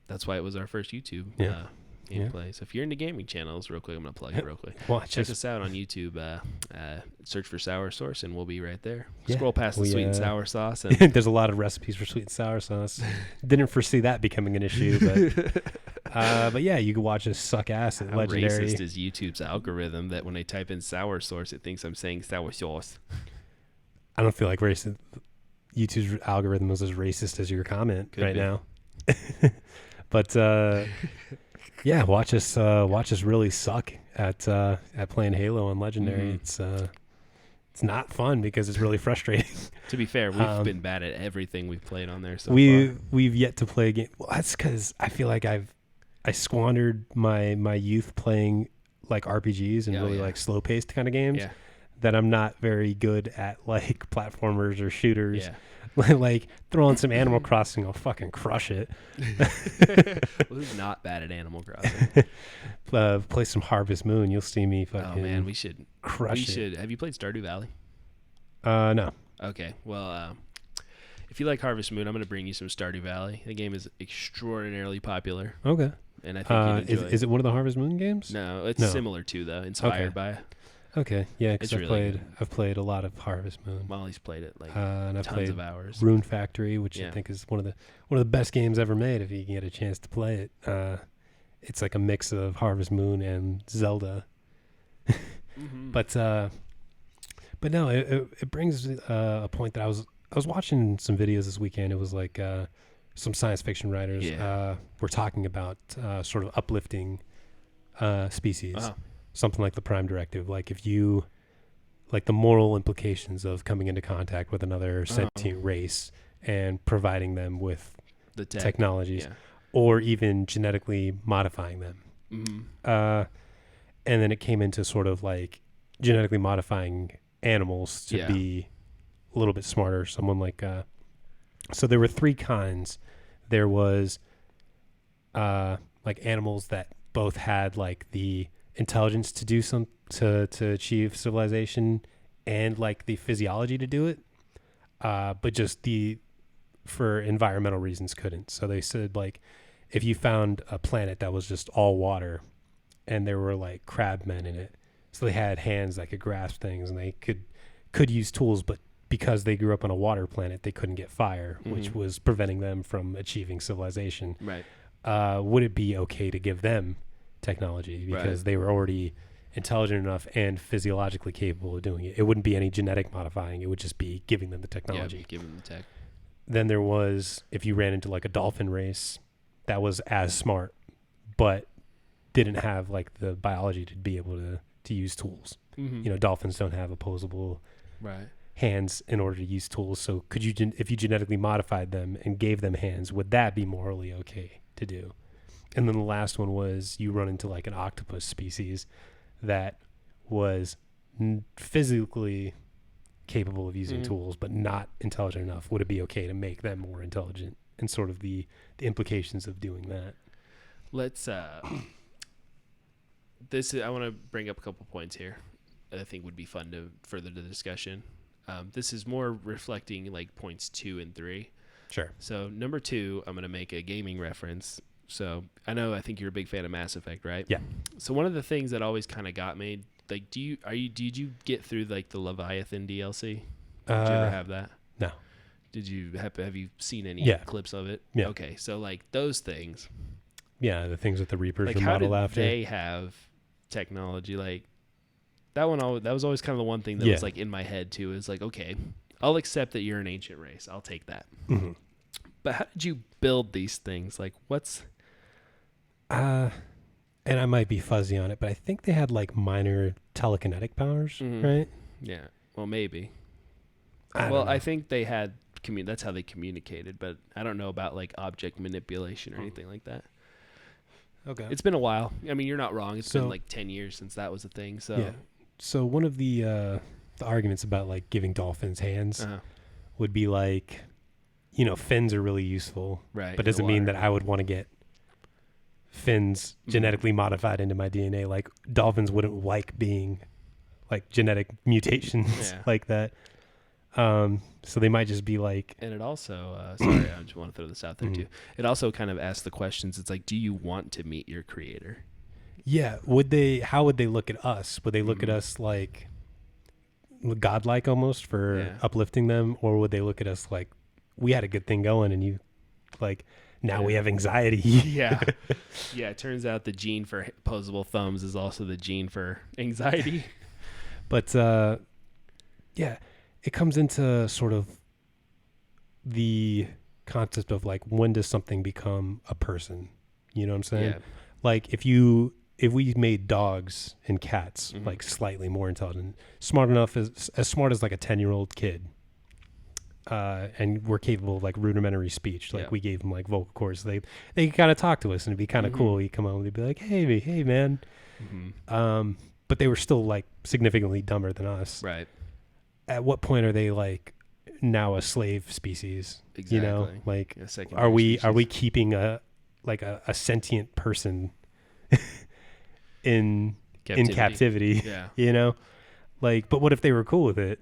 That's why it was our first YouTube Yeah. gameplay. So if you're into gaming channels, real quick, I'm gonna plug it real quick. Watch Check us. us out on YouTube. Search for Sour Source, and we'll be right there. Yeah, Scroll past the we, sweet and uh, sour sauce, and There's a lot of recipes for sweet and sour sauce. Didn't foresee that becoming an issue, but yeah, you can watch us suck ass at how Legendary. racist is YouTube's algorithm that when I type in sour source, it thinks I'm saying sour sauce. I don't feel like racist. YouTube's algorithm is as racist as your comment Could right be. now. But yeah, watch us really suck at playing Halo on Legendary. Mhm. It's not fun because it's really frustrating. To be fair, we've Um, been bad at everything we've played on there so far. We've yet to play a game. Well, that's because I feel like I squandered my youth playing like RPGs and Oh, really yeah. like slow paced kind of games. Yeah, That I'm not very good at like platformers or shooters. yeah. Like throw on some Animal Crossing, I'll fucking crush it. Who's not bad at Animal Crossing? Play some Harvest Moon, you'll see me Oh fucking man, we should. crush it. should. Have you played Stardew Valley? No. Okay, well, if you like Harvest Moon, I'm going to bring you some Stardew Valley. The game is extraordinarily popular, Okay. and I think you'd enjoy Is it one of the Harvest Moon games? No, it's No. similar to though, inspired Okay. by. Okay. Yeah, because It's really good. I've played a lot of Harvest Moon. Molly's played it like And I've tons played of hours. Rune Factory, which Yeah. I think is one of the best games ever made. If you can get a chance to play it, it's like a mix of Harvest Moon and Zelda. Mhm. But no, it brings a point that I was watching some videos this weekend. It was like some science fiction writers Yeah. were talking about sort of uplifting species, Uh-huh. something like the Prime Directive. Like if you like the moral implications of coming into contact with another sentient race and providing them with The tech. technologies, Yeah. or even genetically modifying them. Mhm. And then it came into sort of like genetically modifying animals to Yeah. be a little bit smarter. Someone like, so there were three kinds. There was like animals that both had like the intelligence to do to achieve civilization and like the physiology to do it, but just for environmental reasons couldn't. So they said like if you found a planet that was just all water and there were like crabmen in it, so they had hands that could grasp things and they could use tools, but because they grew up on a water planet, they couldn't get fire, which Mhm. was preventing them from achieving civilization. Right. Would it be okay to give them technology because Right. they were already intelligent enough and physiologically capable of doing it. It wouldn't be any genetic modifying. It would just be giving them the technology. Yeah, give them the tech. Then there was, if you ran into like a dolphin race that was as smart, but didn't have like the biology to be able to use tools. Mm-hmm. You know, dolphins don't have opposable Right. hands in order to use tools. So could you, if you genetically modified them and gave them hands, would that be morally okay to do? And then the last one was you run into like an octopus species that was physically capable of using tools, but not intelligent enough. Would it be okay to make them more intelligent, and sort of the implications of doing that? Let's I want to bring up a couple points here that I think would be fun to further the discussion. This is more reflecting like points 2 and 3. Sure. So number 2, I'm going to make a gaming reference. So I think you're a big fan of Mass Effect, right? Yeah. So one of the things that always kind of got me, like, did you get through like the Leviathan DLC? Did you ever have that? No. Did you have you seen any Yeah. clips of it? Yeah. Okay. So like those things, Yeah, the things that the Reapers like were how did modeled after. they have technology? Like that was always kind of the one thing that Yeah. was like in my head too. Is like, okay, I'll accept that you're an ancient race. I'll take that. Mm-hmm. But how did you build these things? Like what's And I might be fuzzy on it, but I think they had like minor telekinetic powers, right? Yeah. Well, maybe. I don't know. I think they had that's how they communicated, but I don't know about like object manipulation or anything like that. Okay. It's been a while. I mean, you're not wrong. It's So- been like 10 years since that was a thing. So Yeah. So one of the arguments about like giving dolphins hands would be like, you know, fins are really useful, right. but doesn't mean that I would want to get fins genetically modified into my DNA. Like dolphins wouldn't like being like genetic mutations Yeah. like that. So they might just be like, And it also, sorry, I just want to throw this out there too. It also kind of asks the questions. It's like, do you want to meet your creator? yeah, how would they look at us? Would they look at us like godlike almost for uplifting them? Or would they look at us like, we had a good thing going and you like, now we have anxiety. Yeah. Yeah. It turns out the gene for opposable thumbs is also the gene for anxiety. But yeah, it comes into sort of the concept of like, when does something become a person? You know what I'm saying? Yeah. Like if we made dogs and cats like slightly more intelligent, smart enough as smart as like a 10-year-old kid, and we're capable of like rudimentary speech, like we gave them like vocal cords, they could kind of talk to us and it'd be kind of cool. He'd come home and they'd be like, hey man. But they were still like significantly dumber than us. Right. At what point are they like now a slave species? Exactly. You know, like A secondary are we species. keeping a sentient person in captivity? Yeah. You know, like, but what if they were cool with it?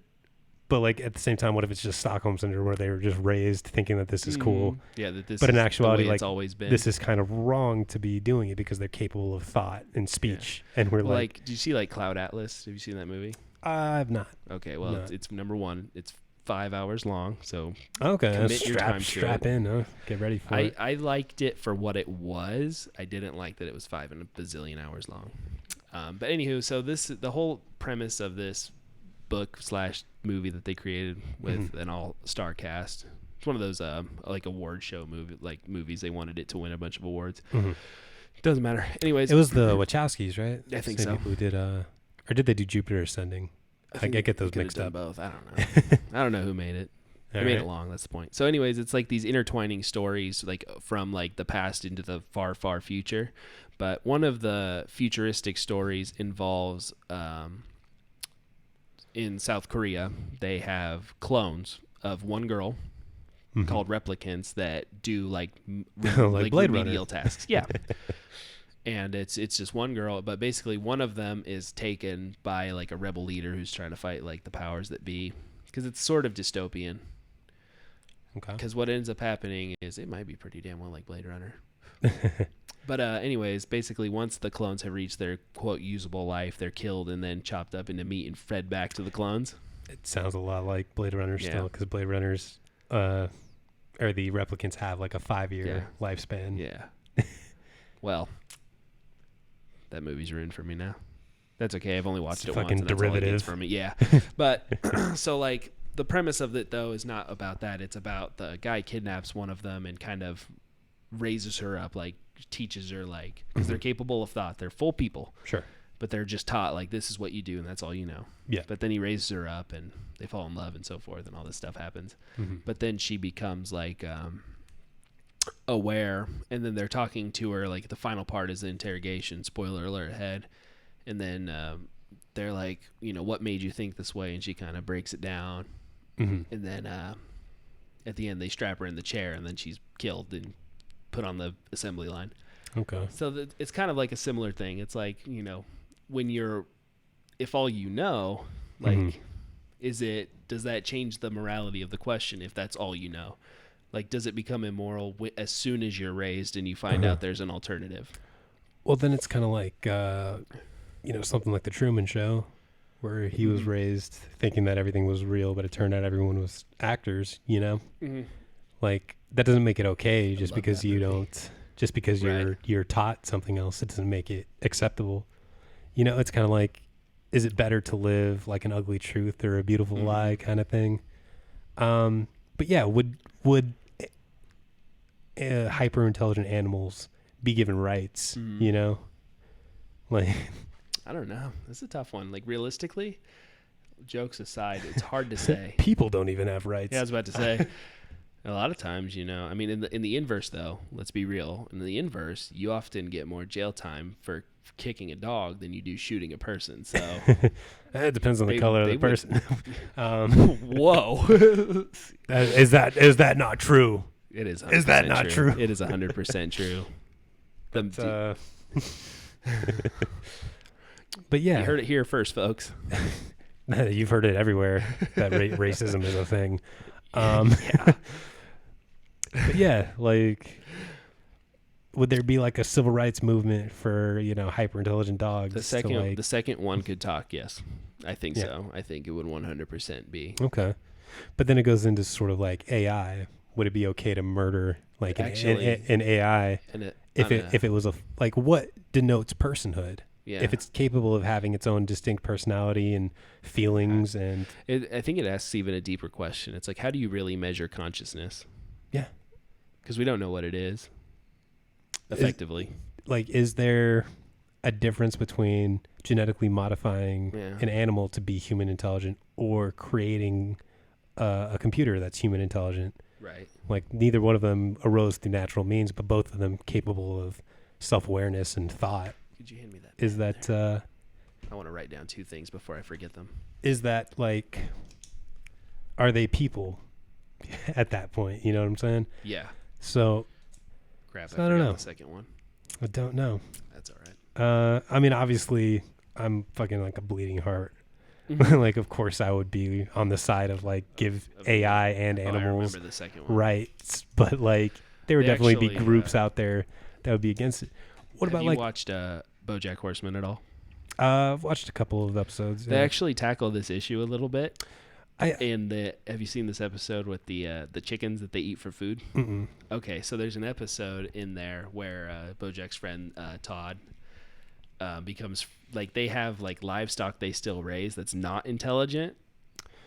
But like at the same time, what if it's just Stockholm syndrome where they were just raised thinking that this is cool? Yeah, that this But in is actuality, the way like, it's always been. This is kind of wrong to be doing it because they're capable of thought and speech, and we're Well, like, like, do you see like Cloud Atlas? Have you seen that movie? I've not. Okay, well, No. it's number 1. It's 5 hours long, so Okay, Commit your time to strap it. in. Huh? Get ready for it. I liked it for what it was. I didn't like that it was 5 and a bazillion hours long. But anywho, so the whole premise of this book / movie that they created with an all-star cast. It's one of those like award show movies. They wanted it to win a bunch of awards. Doesn't matter. Anyways, It was the Wachowskis, right? I think Same so. people who did, or did they do Jupiter Ascending? I get those they could've mixed done up. Both. I don't know. I don't know who made it. They made Alright. it long. That's the point. So, anyways, it's like these intertwining stories, like from like the past into the far, far future. But one of the futuristic stories involves, in South Korea, they have clones of one girl called replicants that do like Like Blade Runner. remedial tasks. Yeah. And it's just one girl, but basically one of them is taken by like a rebel leader who's trying to fight like the powers that be, because it's sort of dystopian. Okay. Because what ends up happening is it might be pretty damn well like Blade Runner. But anyways, basically once the clones have reached their quote usable life, they're killed and then chopped up into meat and fed back to the clones. It sounds a lot like Blade Runner Yeah. still, because Blade Runners, or the replicants have like a 5-year lifespan. Yeah. Well, that movie's ruined for me now. That's okay. I've only watched It's it a once, fucking and that's all it gets derivative. from it. Yeah, but so like the premise of it though is not about that. It's about the guy kidnaps one of them and kind of raises her up, like teaches her, like because they're capable of thought. They're full people, Sure. but they're just taught like this is what you do and that's all you know. Yeah. But then he raises her up and they fall in love and so forth and all this stuff happens. But then she becomes like aware, and then they're talking to her, like the final part is the interrogation, spoiler alert ahead, and then they're like, you know, what made you think this way, and she kind of breaks it down, and then at the end they strap her in the chair and then she's killed and put on the assembly line. Okay. So it's kind of like a similar thing. It's like, you know, when if all you know, like does that change the morality of the question if that's all you know? Like, does it become immoral as soon as you're raised and you find out there's an alternative? Well, then it's kind of like, you know, something like the Truman Show, where he was raised thinking that everything was real, but it turned out everyone was actors, you know? Like, that doesn't make it okay just because you don't, just because you're taught something else, it doesn't make it acceptable. You know, it's kind of like, is it better to live like an ugly truth or a beautiful lie kind of thing? But yeah, would hyper intelligent animals be given rights? You know, like I don't know. This is a tough one. Like, realistically, jokes aside, it's hard to say. people don't even have rights. Yeah, I was about to say. A lot of times, you know, I mean, in the inverse, though, let's be real. In the inverse, you often get more jail time for kicking a dog than you do shooting a person. So it depends on the color of the person. Whoa. Is that not true? It is. Is that not true? It is 100% true. But yeah, you heard it here first, folks. You've heard it everywhere that racism is a thing. Yeah. But yeah, like, would there be like a civil rights movement for, you know, hyper intelligent dogs? The second one could talk. Yes, I think so. I think it would 100% be. Okay, but then it goes into sort of like AI. Would it be okay to murder like an AI if it was like, what denotes personhood? Yeah. If it's capable of having its own distinct personality and feelings, and I think it asks even a deeper question. It's like, how do you really measure consciousness? Yeah, because we don't know what it is effectively. Is there a difference between genetically modifying an animal to be human intelligent or creating a computer that's human intelligent? Right. Like, neither one of them arose through natural means, but both of them capable of self-awareness and thought. Could you hand me that? Is that I want to write down two things before I forget them. Is that like, are they people at that point? You know what I'm saying? Yeah. So Crap, I don't know. The second one. I don't know. That's all right. I mean, obviously, I'm fucking like a bleeding heart. Like, of course, I would be on the side of like give AI and animals I remember the second one. rights, but like there would definitely be groups out there that would be against it. What about, have you like, watched BoJack Horseman at all? I've watched a couple of episodes. They actually tackle this issue a little bit. Have you seen this episode with the chickens that they eat for food? Mm-mm. Okay, so there's an episode in there where BoJack's friend Todd becomes like, they have like livestock they still raise that's not intelligent,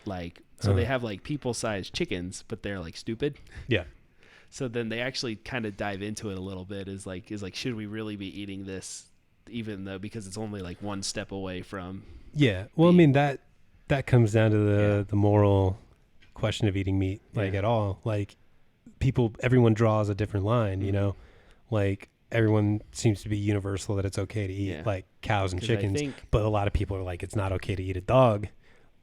like, so they have like people-sized chickens, but they're like stupid. Yeah. So then they actually kind of dive into it a little bit. Is like, should we really be eating this, even though, because it's only like one step away from. Yeah. Well, I mean, that comes down to the moral question of eating meat, like, at all. Like, everyone draws a different line, you know, like, everyone seems to be universal that it's okay to eat like cows and chickens, but a lot of people are like, it's not okay to eat a dog.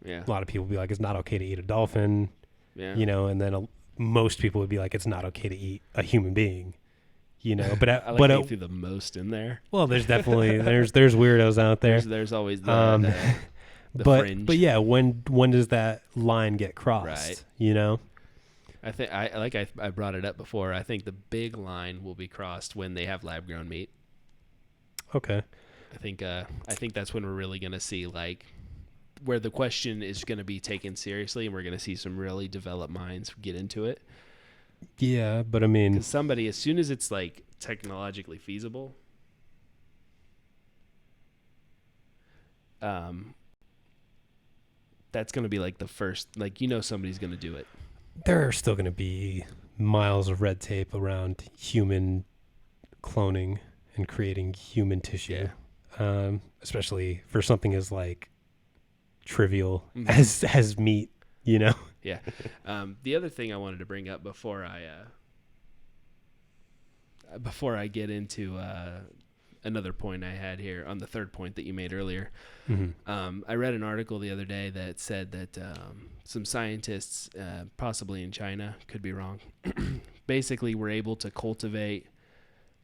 Yeah. A lot of people be like, it's not okay to eat a dolphin. Yeah. You know, and then most people would be like, it's not okay to eat a human being. You know, but I like you threw the most in there. Well, there's definitely there's weirdos out there. There's always the fringe. But yeah, when does that line get crossed? Right. You know, I think I brought it up before. I think the big line will be crossed when they have lab grown meat. Okay. I think that's when we're really gonna see, like, where the question is gonna be taken seriously, and we're gonna see some really developed minds get into it. Yeah, but I mean, 'cause somebody, as soon as it's like technologically feasible, that's going to be like the first, like, somebody's going to do it. There are still going to be miles of red tape around human cloning and creating human tissue, especially for something as like trivial as meat, Yeah. The other thing I wanted to bring up before I get into another point I had here on the third point that you made earlier. I read an article the other day that said that some scientists, possibly in China, could be wrong, basically were able to cultivate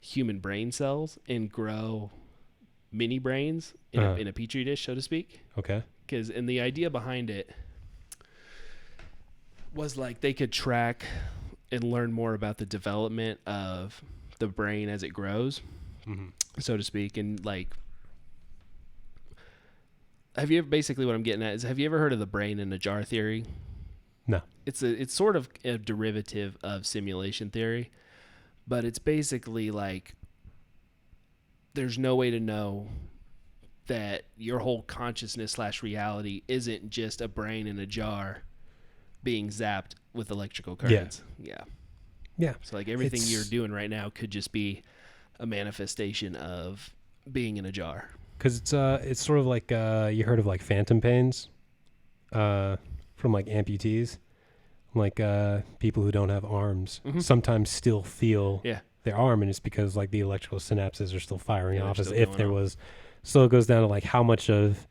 human brain cells and grow mini brains in a petri dish, so to speak. Okay. And the idea behind it was like they could track and learn more about the development of the brain as it grows, so to speak. And like, basically what I'm getting at is, have you ever heard of the brain in a jar theory? No. It's sort of a derivative of simulation theory, but it's basically like there's no way to know that your whole consciousness / reality isn't just a brain in a jar being zapped with electrical currents. Yeah. So like everything you're doing right now could just be a manifestation of being in a jar. Because it's sort of like you heard of like phantom pains from like amputees, like people who don't have arms sometimes still feel their arm, and it's because like the electrical synapses are still firing off as if there was. So it goes down to like how much of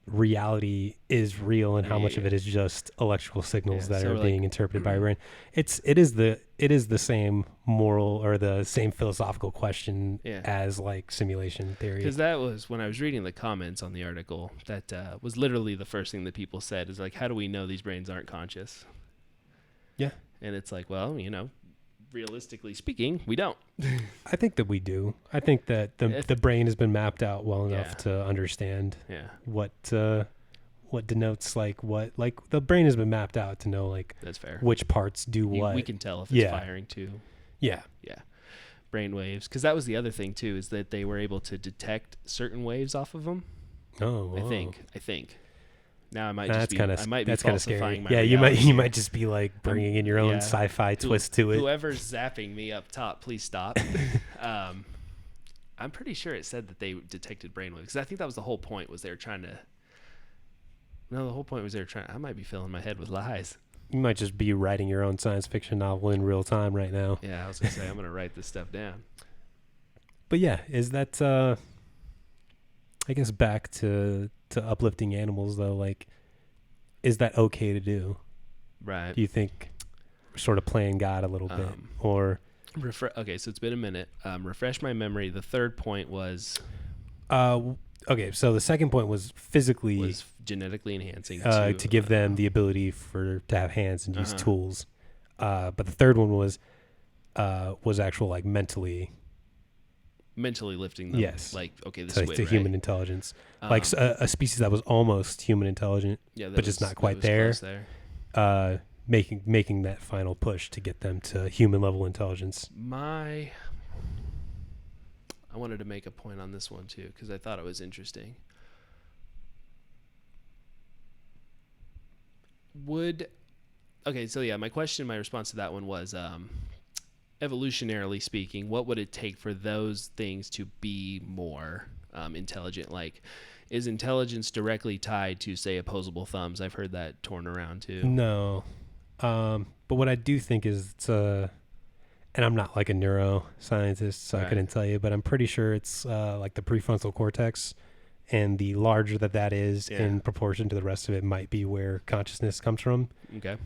reality is real and how much of it is just electrical signals that are being interpreted by your brain. It is the same moral or the same philosophical question as like simulation theory. Because that was when I was reading the comments on the article, that was literally the first thing that people said is like, how do we know these brains aren't conscious? Yeah. And it's like, well, realistically speaking, we don't. I think that we do. I think that the brain has been mapped out well enough to understand what denotes like what, like the brain has been mapped out to know like that's fair. Which parts do what. We can tell if it's firing too. Yeah. Brain waves. Because that was the other thing too, is that they were able to detect certain waves off of them. Oh, I think. Now I might that's be scary. falsifying my reality. You might just be like bringing in your own sci-fi twist to it. Whoever's zapping me up top, please stop. I'm pretty sure it said that they detected brainwaves, because I think that was the whole point. Was they were trying to? No, the whole point was they were trying. I might be filling my head with lies. You might just be writing your own science fiction novel in real time right now. Yeah, I was gonna say I'm gonna write this stuff down. But yeah, is that? I guess back to uplifting animals though, like, is that okay to do? Right. Do you think we're sort of playing God a little bit, or? Okay, so it's been a minute. Refresh my memory. The third point was. Okay, so the second point was physically genetically enhancing to give them the ability to have hands and use tools. But the third one was actual like mentally lifting them. Yes. Like, okay, this is to human intelligence. Like a species that was almost human intelligent, but just not quite there. Making that final push to get them to human level intelligence. I wanted to make a point on this one too, because I thought it was interesting. My response to that one was, evolutionarily speaking, what would it take for those things to be more intelligent? Like, is intelligence directly tied to, say, opposable thumbs? I've heard that torn around too. No. But what I do think is and I'm not like a neuroscientist, so I couldn't tell you, but I'm pretty sure it's like the prefrontal cortex, and the larger that is in proportion to the rest of it might be where consciousness comes from. Okay.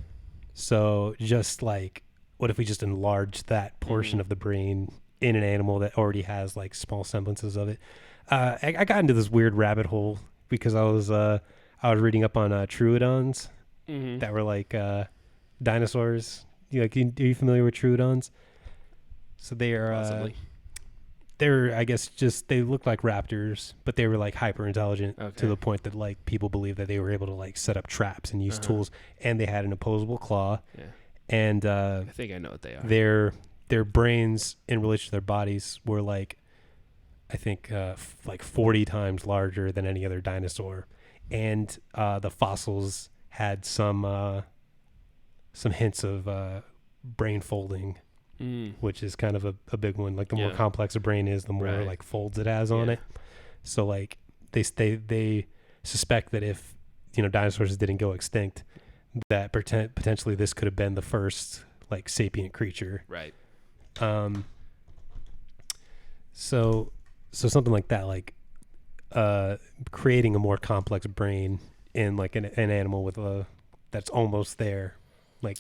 So just like, what if we just enlarge that portion of the brain in an animal that already has like small semblances of it? I got into this weird rabbit hole because I was reading up on troodons that were like dinosaurs. Are you familiar with troodons? So they are they're, I guess, just, they look like raptors, but they were like hyper intelligent to the point that like people believe that they were able to like set up traps and use tools, and they had an opposable claw. Yeah. And I think I know what they are. Their brains in relation to their bodies were like, I think like 40 times larger than any other dinosaur, and the fossils had some hints of brain folding, which is kind of a big one. Like the more Yeah. complex a brain is, the more Right. like folds it has on Yeah. it. So like they suspect that if dinosaurs didn't go extinct, that potentially this could have been the first like sapient creature. Right. Um. So something like that, like creating a more complex brain in like an animal with a that's almost there, like,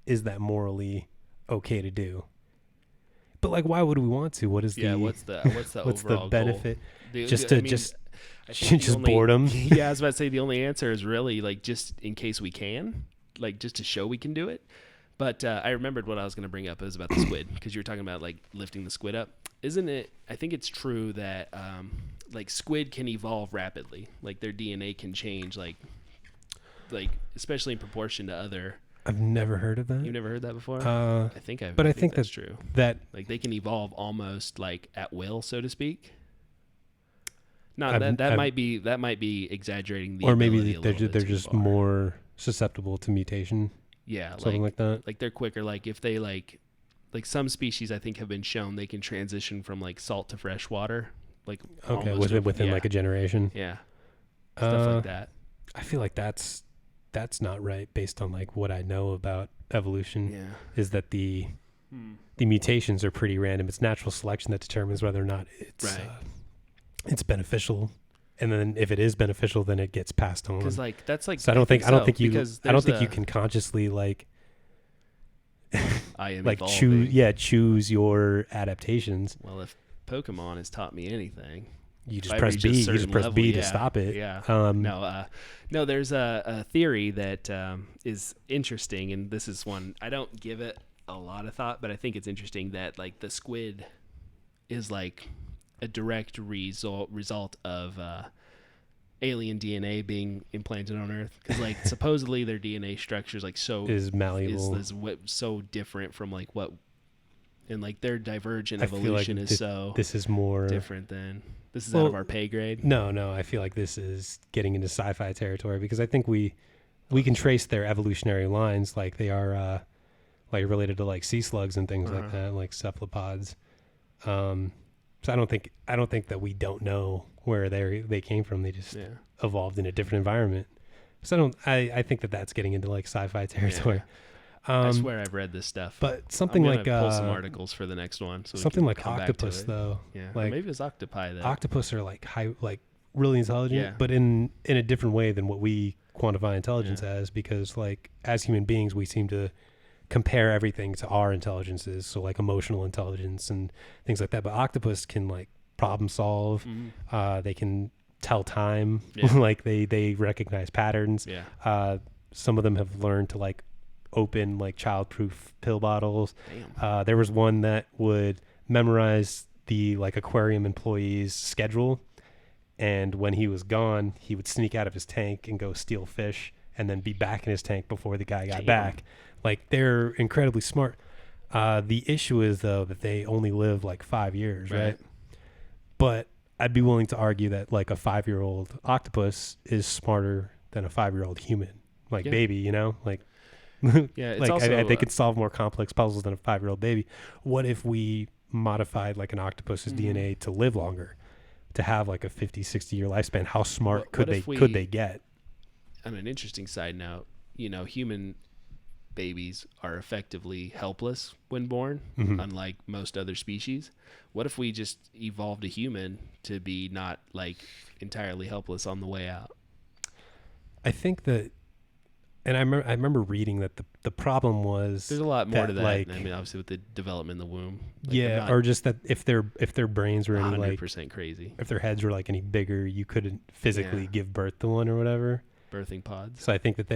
is that morally okay to do? But like, why would we want to? What is Yeah. the What's the what's the overall benefit? goal? Just I to mean, just I think the just only- boredom. Yeah, I was about to say the only answer is really like just in case we can, like just to show we can do it. But I remembered what I was going to bring up. It was about the squid, because you were talking about like lifting the squid up. Isn't it? I think it's true that like squid can evolve rapidly. Like their DNA can change, like especially in proportion to other. I've never heard of that. You've never heard that before? Uh, I think but I think that's true. that Like they can evolve almost like at will, so to speak. No, I've- that I've- might be exaggerating the or ability maybe a little bit they're too just far. more susceptible to mutation, Yeah, something like that. like they're quicker. Like if they like some species I think have been shown they can transition from like salt to fresh water. Like Okay, almost within yeah, like a generation. yeah, stuff Uh, like that. I feel like that's not right based on like what I know about evolution. Yeah. Is that the mutations are pretty random. It's natural selection that determines whether or not Right. it's beneficial, and then if it is beneficial, then it gets passed on. Because like that's like So I don't think you because I don't think there's you can consciously like I am like evolving. choose your adaptations. Well, if Pokemon has taught me anything, You if just I press reach B. a You just certain press level, B to yeah, stop it. Yeah. No. There's a theory that is interesting, and this is one I don't give it a lot of thought, but I think it's interesting that like the squid is like a direct result of alien DNA being implanted on Earth, because like supposedly their DNA structure is like so Is malleable. so different from like what, and like their divergent I feel like evolution is so This is more different than this is Well, out of our pay grade. No, I feel like this is getting into sci-fi territory because I think we can trace their evolutionary lines, like they are like related to like sea slugs and things like that, like cephalopods. So I don't think that we don't know where they came from. They just Yeah. evolved in a different environment. So I think that that's getting into like sci-fi territory. I swear I've read this stuff. But something I'm like gonna pull some articles for the next one. So we something can like come back to octopus it. though. Yeah, like maybe it's octopi then. Octopus are like really intelligent, Yeah. but in a different way than what we quantify intelligence Yeah. as, because like as human beings we seem to compare everything to our intelligences, so like emotional intelligence and things like that. But octopus can like problem solve. Mhm. They can tell time. Yeah. Like they recognize patterns. Yeah. Some of them have learned to like open like childproof pill bottles. Damn. There was one that would memorize the like aquarium employee's schedule, and when he was gone, he would sneak out of his tank and go steal fish, and then be back in his tank before the guy got Damn. back. Like they're incredibly smart. The issue is though that they only live like 5 years, right? But I'd be willing to argue that like a 5-year-old octopus is smarter than a 5-year-old human, like Yeah. baby, you know, like. Yeah. It's Like also they could solve more complex puzzles than a 5-year-old baby. What if we modified like an octopus's Mhm. DNA to live longer, to have like a 50, 60-year lifespan? How smart What could if they get? on an interesting side note, human babies are effectively helpless when born, Mhm. unlike most other species. What if we just evolved a human to be not like entirely helpless on the way out? I think that, and I remember reading that the problem was There's a lot more to that. like, I mean, obviously with the development in the womb. Like, yeah, or just that if their brains were any 100% like, crazy. if their heads were like any bigger, you couldn't physically Yeah. give birth to one or whatever. Birthing pods. So I think that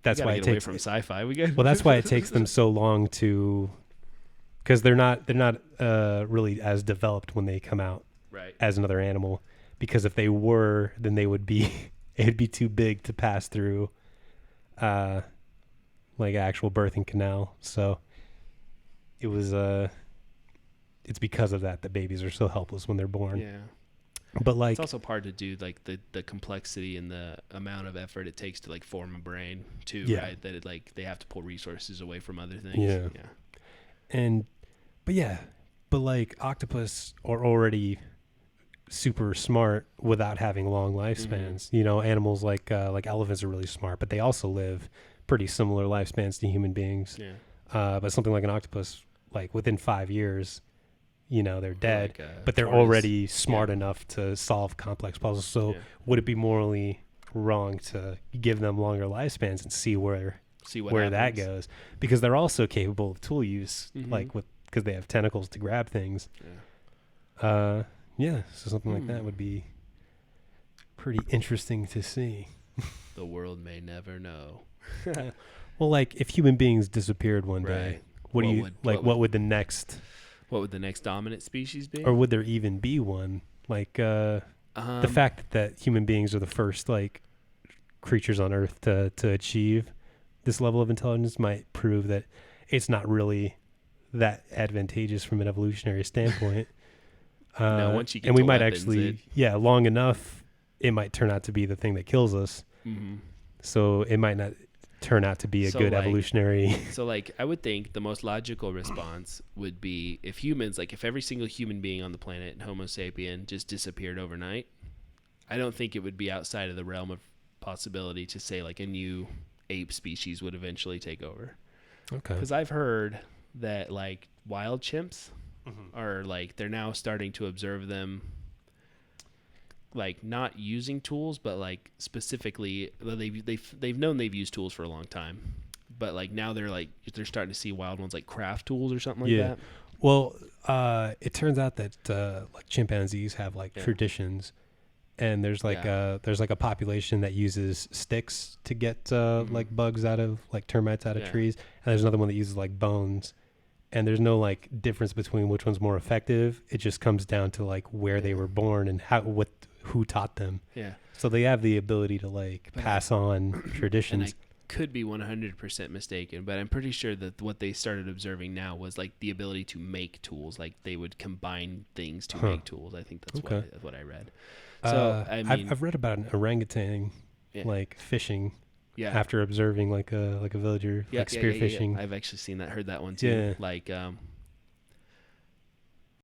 that's We why gotta it get away takes from sci-fi. We got well, that's why it takes them so long to, because they're not really as developed when they come out right. as another animal. Because if they were, then they would be it'd be too big to pass through, like actual birthing canal. So it was it's because of that babies are so helpless when they're born. Yeah. But like, It's also hard to do like the complexity and the amount of effort it takes to like form a brain too, Yeah. right? That it like they have to pull resources away from other things. Yeah. Yeah. but like octopus are already super smart without having long lifespans. You know, animals like elephants are really smart, but they also live pretty similar lifespans to human beings. Yeah. But something like an octopus, like within 5 years, you know, they're dead. Like, But they're tortoise. already smart enough to solve complex puzzles. So Yeah. would it be morally wrong to give them longer lifespans and see where See what that happens. goes? Because they're also capable of tool use, Mhm. like because they have tentacles to grab things. Yeah. So something like that would be pretty interesting to see. The world may never know. Well, like if human beings disappeared one day, Right. what What do you would- like? What would the next, What would the next dominant species be? or would there even be one? Like the fact that human beings are the first like creatures on Earth to achieve this level of intelligence might prove that it's not really that advantageous from an evolutionary standpoint. No, once you get and we to might weapons, actually, long enough, it might turn out to be the thing that kills us. Mm-hmm. So it might not turn out to be a So, good like- evolutionary. So, like, I would think the most logical response would be if humans, like, if every single human being on the planet, Homo sapien, just disappeared overnight, I don't think it would be outside of the realm of possibility to say, like, a new ape species would eventually take over. Okay. Because I've heard that, like, wild chimps are, like, they're now starting to observe them, like, not using tools, but, like, specifically, they've known they've used tools for a long time. But like now they're starting to see wild ones like craft tools or something like Yeah. that. Well, it turns out that like chimpanzees have like Yeah. traditions, and there's like a population that uses sticks to get like bugs out of like termites out of Yeah. trees, and there's another one that uses like bones, and there's no like difference between which one's more effective. It just comes down to like where they were born and who taught them. Yeah. So they have the ability to like But pass on And traditions. I could be 100% mistaken, but I'm pretty sure that what they started observing now was like the ability to make tools. Like they would combine things to make tools. I think that's Okay. what I read. So I mean, I've read about an orangutan Yeah. like fishing yeah. after observing like a villager like spearfishing. I've actually seen that, heard that one too. Yeah. Like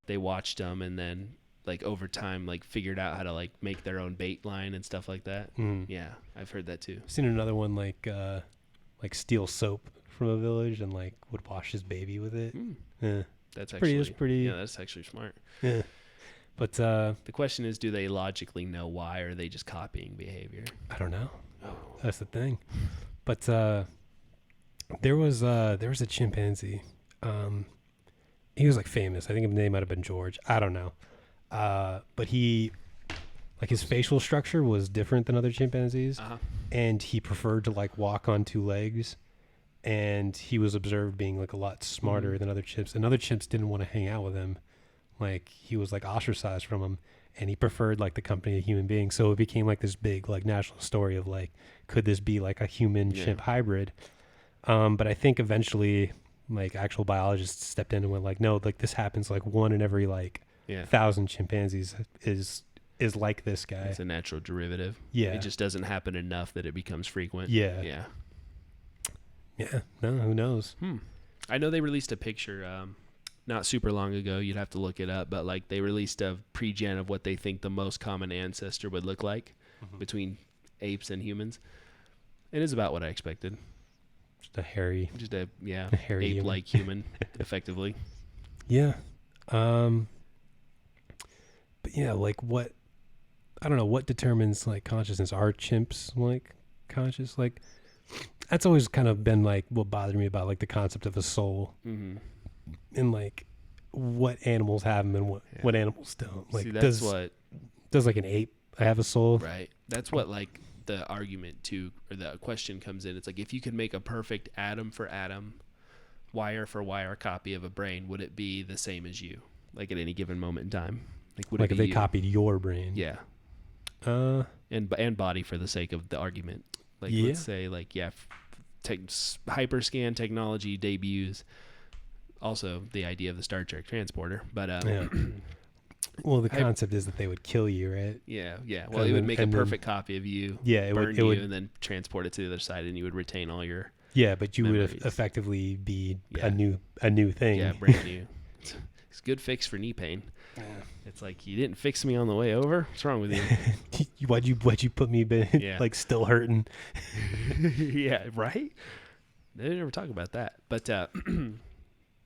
they watched them and then like over time like figured out how to like make their own bait line and stuff like that. Mm. Yeah, I've heard that too. I've seen another one like steal soap from a village and like would wash his baby with it. Yeah. That's Pretty- actually it's pretty- Yeah, that's actually smart. Yeah. But The question is, do they logically know why, or are they just copying behavior? I don't know. Oh. That's the thing. But there was a chimpanzee. He was like famous. I think his name might have been George. I don't know. But he, like, his facial structure was different than other chimpanzees, Uh-huh. and he preferred to like walk on two legs. And he was observed being like a lot smarter than other chimps. And other chimps didn't want to hang out with him. Like he was like ostracized from them, and he preferred like the company of human beings. So it became like this big like national story of like, could this be like a human chimp hybrid? But I think eventually like actual biologists stepped in and went like, no, like this happens like one in every like 1,000 chimpanzees is like this guy. It's a natural derivative. Yeah. It just doesn't happen enough that it becomes frequent. Yeah. Yeah. Yeah. No, who knows? I know they released a picture not super long ago. You'd have to look it up, but like they released a pre-gen of what they think the most common ancestor would look like between apes and humans. It is about what I expected. Just a hairy. Just a hairy human. ape-like human, effectively. Yeah. But yeah, like what, I don't know, what determines like consciousness? Are chimps like conscious? Like that's always kind of been like what bothered me about like the concept of a soul Mm-hmm. and like what animals have them and what animals don't. Like See, that's what does like an ape have a soul? right. That's what like the argument to or the question comes in. It's like if you could make a perfect atom for atom, wire for wire copy of a brain, would it be the same as you? Like at any given moment in time? Like would Like it if be they you? copied your brain. Yeah. And body for the sake of the argument. Like Yeah. let's say like hyperscan technology debuts. also the idea of the Star Trek transporter. But Yeah. Well, the I- concept is that they would kill you, right? yeah. Well, And it would then- make a and then- perfect copy of you, Yeah, it burn would. you, It would. and then transport it to the other side, and you would retain all your Yeah, but you would memories. effectively be Yeah. a new thing. brand new. It's a good fix for knee pain. It's like, you didn't fix me on the way over. What's wrong with you? Why'd you put me Yeah. like still hurting? Yeah, right. They never talk about that, but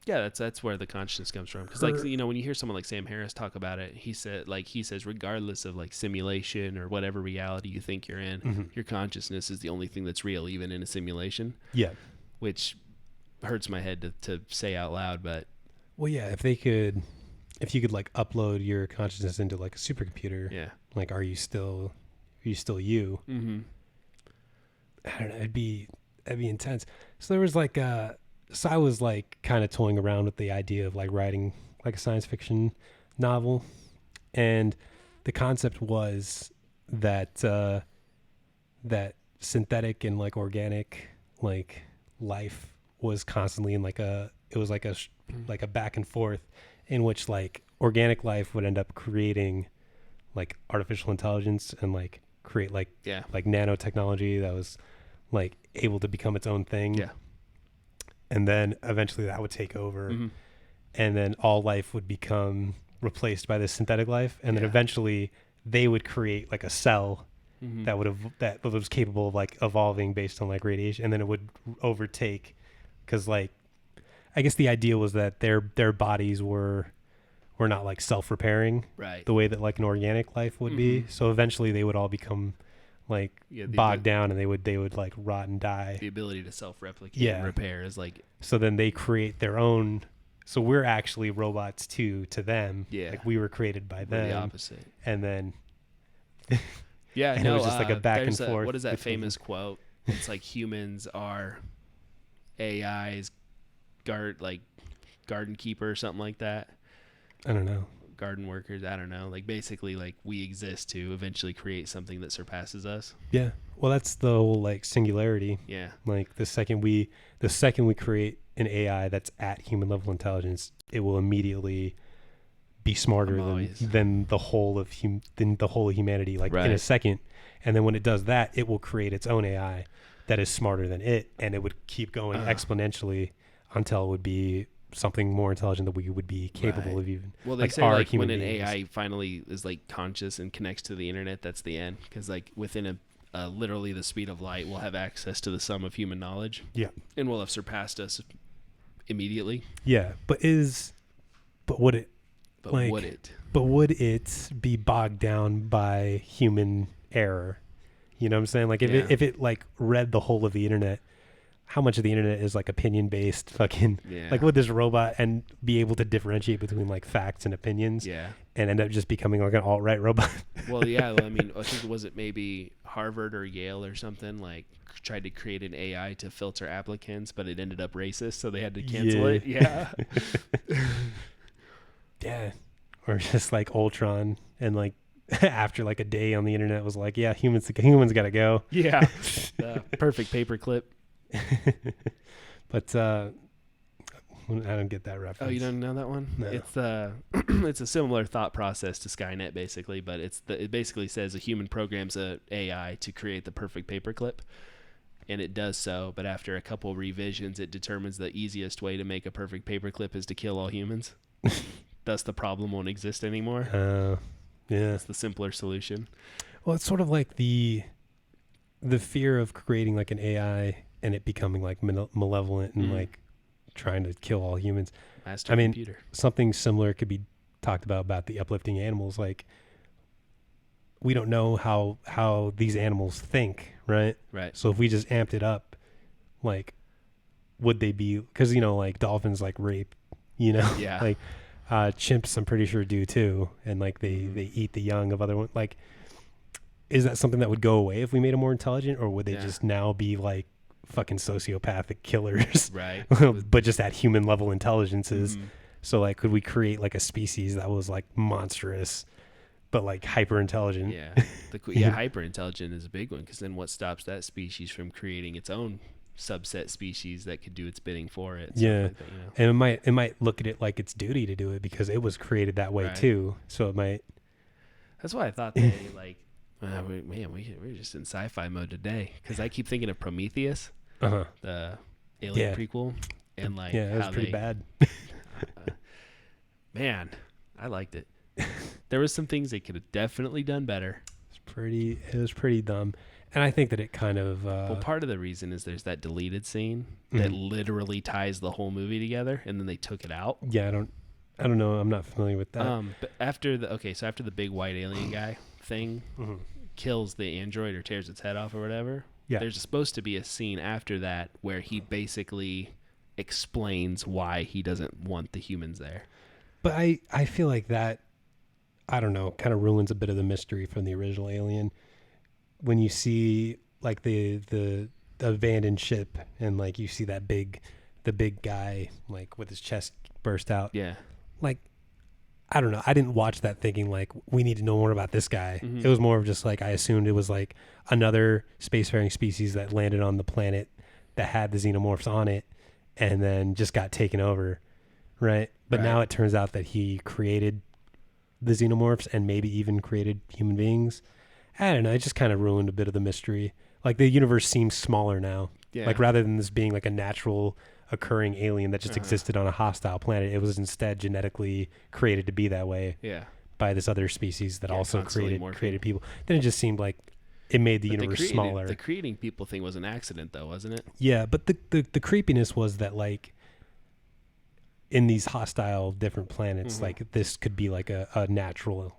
yeah, that's where the consciousness comes from. Because, like, Her- you know, when you hear someone like Sam Harris talk about it, he says regardless of like simulation or whatever reality you think you're in, Mhm. your consciousness is the only thing that's real, even in a simulation. Yeah. Which hurts my head to say out loud, but Well, yeah. If you could like upload your consciousness into like a supercomputer, yeah. like, are you still you? Mm-hmm. I don't know. That'd be intense. So there was like so I was like kind of toying around with the idea of like writing like a science fiction novel, and the concept was that that synthetic and like organic like life was constantly in like a like a back and forth in which like organic life would end up creating like artificial intelligence and like create like Yeah. nanotechnology that was like able to become its own thing. Yeah. And then eventually that would take over, Mm-hmm. and then all life would become replaced by this synthetic life, and then Yeah. eventually they would create like a cell Mm-hmm. that was capable of like evolving based on like radiation, and then it would overtake, because like I guess the idea was that their bodies were not like self-repairing Right. the way that like an organic life would be. Mhm. So eventually they would all become like Yeah, bogged down, and they would like rot and die. the ability to self-replicate Yeah. and repair is like, So then they create their own. So we're actually robots too to them. Yeah. Like we were created by we're the them, opposite. and then Yeah, And it no, was just like a back and there's forth What is that between famous quote? It's like humans are AI's garden keeper or something like that. I don't know. Garden workers, I don't know. Like, basically, like, we exist to eventually create something that surpasses us. Yeah. Well, that's the whole like singularity. Yeah. Like the second we create an AI that's at human level intelligence, it will immediately be smarter than the whole of humanity, like in a Right. second. And then when it does that, it will create its own AI that is smarter than it, and it would keep going exponentially until it would be something more intelligent that we would be capable Right. of even. Well, they like say, our like, human when an beings. AI finally is, like, conscious and connects to the internet, that's the end. Because, like, within literally the speed of light, we'll have access to the sum of human knowledge. Yeah. And we'll have surpassed us immediately. Yeah, but would it? But Like- would it? But would it be bogged down by human error? You know what I'm saying? Like if it like read the whole of the internet, how much of the internet is like opinion based? Fucking Yeah. like would this robot and be able to differentiate between like facts and opinions Yeah. and end up just becoming like an alt right robot? Well, yeah. I mean, I think was it maybe Harvard or Yale or something, like, tried to create an AI to filter applicants, but it ended up racist, so they had to cancel it. Yeah. Yeah. Or just like Ultron, and like after like a day on the internet was like, yeah, humans gotta go. Yeah. Perfect paperclip. But I don't get that reference. Oh, you don't know that one? No. It's it's a similar thought process to Skynet, basically, but it basically says a human programs a AI to create the perfect paperclip, and it does so. But after a couple revisions, it determines the easiest way to make a perfect paperclip is to kill all humans. Thus, the problem won't exist anymore. Yeah. That's the simpler solution. Well, it's sort of like the fear of creating like an AI and it becoming like malevolent and like trying to kill all humans. Master I mean, computer. Something similar could be talked about the uplifting animals. Like we don't know how these animals think, right? Right. So if we just amped it up, like, would they be? Because like dolphins like rape, Yeah. like chimps, I'm pretty sure do too, and like they eat the young of other ones. Like, is that something that would go away if we made them more intelligent, or would they just now be like fucking sociopathic killers, Right. but just at human level intelligences? Mhm. So like, could we create like a species that was like monstrous, but like hyper intelligent? Yeah. Hyper intelligent is a big one, because then what stops that species from creating its own subset species that could do its bidding for it. Yeah. Like that, you know? And it might look at it like its duty to do it because it was created that way Right. too. So it might. That's why I thought they like. We're just in sci-fi mode today because I keep thinking of Prometheus, Uh-huh. the Alien Yeah. prequel, and like Yeah, it was how pretty they, bad. Man, I liked it. There was some things they could have definitely done better. It was pretty dumb. And I think that it kind of Well, part of the reason is there's that deleted scene that literally ties the whole movie together, and then they took it out. yeah, I don't know. I'm not familiar with that. But after the big white alien guy thing kills the android or tears its head off or whatever, there's supposed to be a scene after that where he basically explains why he doesn't want the humans there. But I feel like that, I don't know, kind of ruins a bit of the mystery from the original Alien. When you see like the abandoned ship and like you see the big guy like with his chest burst out. Yeah. Like, I don't know. I didn't watch that thinking like we need to know more about this guy. Mhm. It was more of just like I assumed it was like another spacefaring species that landed on the planet that had the xenomorphs on it and then just got taken over. Right. But now it turns out that he created the xenomorphs and maybe even created human beings. I don't know. It just kind of ruined a bit of the mystery. Like the universe seems smaller now. Yeah. Like rather than this being like a natural occurring alien that just existed on a hostile planet, it was instead genetically created to be that way Yeah. by this other species that also constantly created people. Then it just seemed like it made the universe smaller. The creating people thing was an accident, though, wasn't it? Yeah, but the creepiness was that like in these hostile different planets, like this could be like a natural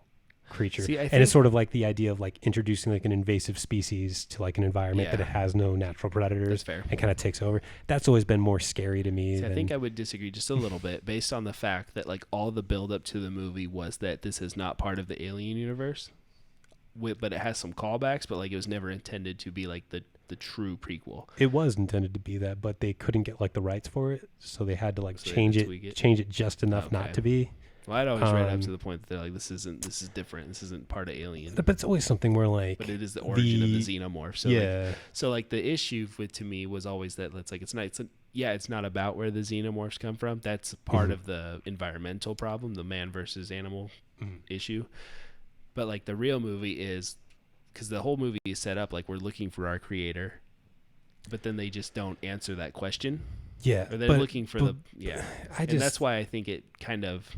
creature. See, and it's sort of like the idea of like introducing like an invasive species to like an environment that it has no natural predators That's fair. and kind of takes over. That's always been more scary to me. See, I think I would disagree just a little bit based on the fact that like all the build up to the movie was that this is not part of the Alien universe, but it has some callbacks, but like it was never intended to be like the true prequel. It was intended to be that, but they couldn't get like the rights for it, so they had to like So they change had it, to tweak it. change it just enough Okay. not to be. Well, I'd always read up to the point that they're like, this is different. This isn't part of Alien. But it's always something where like, But it is the origin of the xenomorph. So yeah, like the issue to me was always that it's not about where the xenomorphs come from. That's part of the environmental problem, the man versus animal issue. But like the real movie is, because the whole movie is set up like we're looking for our creator, but then they just don't answer that question. yeah. Or they're looking for and that's why I think it kind of,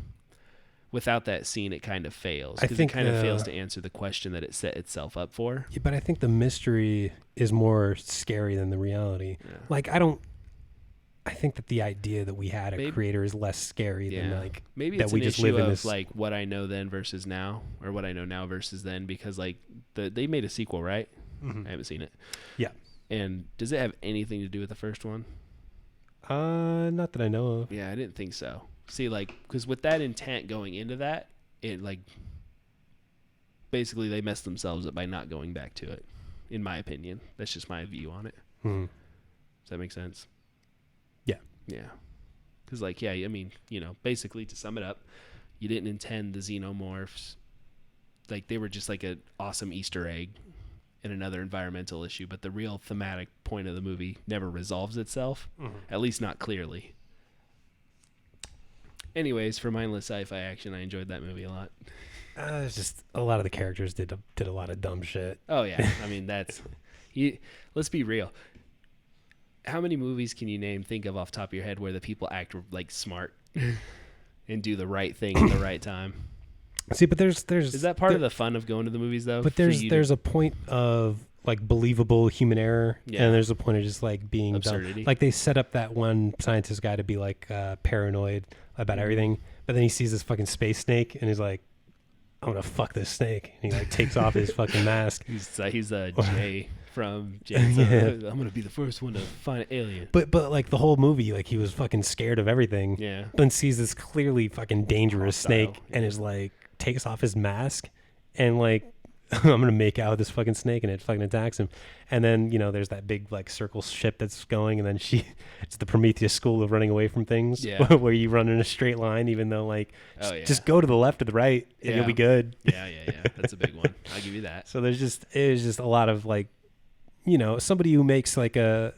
without that scene, it kind of fails. Because it kind of fails to answer the question that it set itself up for. Yeah, but I think the mystery is more scary than the reality. Yeah. Like I think that the idea that we had a creator is less scary than like maybe that it's we an just issue live in of this like what I know then versus now, or what I know now versus then, because like they made a sequel, right? I haven't seen it. Yeah. And does it have anything to do with the first one? Not that I know of. Yeah, I didn't think so. See, like, because with that intent going into that, it like basically they messed themselves up by not going back to it, in my opinion. That's just my view on it. Hmm. Does that make sense? Yeah. Yeah. Because, like, yeah, I mean, you know, basically to sum it up, you didn't intend the xenomorphs. Like, they were just like an awesome Easter egg in another environmental issue, but the real thematic point of the movie never resolves itself, at least not clearly. Anyways, for mindless sci-fi action, I enjoyed that movie a lot. It's just a lot of the characters did a lot of dumb shit. Oh, yeah. I mean, let's be real. How many movies can you think of off the top of your head where the people act like smart and do the right thing at the right time? See, but there's is that part of the fun of going to the movies though? But there's a point of like believable human error, and there's a point of just like being absurdity. Dumb. Like they set up that one scientist guy to be like paranoid about everything, but then he sees this fucking space snake and he's like, I'm gonna fuck this snake, and he like takes off his fucking mask. He's Jay from James. I'm gonna be the first one to find an alien. But like the whole movie, like he was fucking scared of everything. Yeah. Then sees this clearly fucking dangerous snake and is like takes off his mask and like I'm gonna make out with this fucking snake, and it fucking attacks him. And then there's that big like circle ship that's going, and then it's the Prometheus school of running away from things, where you run in a straight line, even though like just go to the left or the right and you'll be good. Yeah, that's a big one. I'll give you that. So it was just a lot of like somebody who makes like a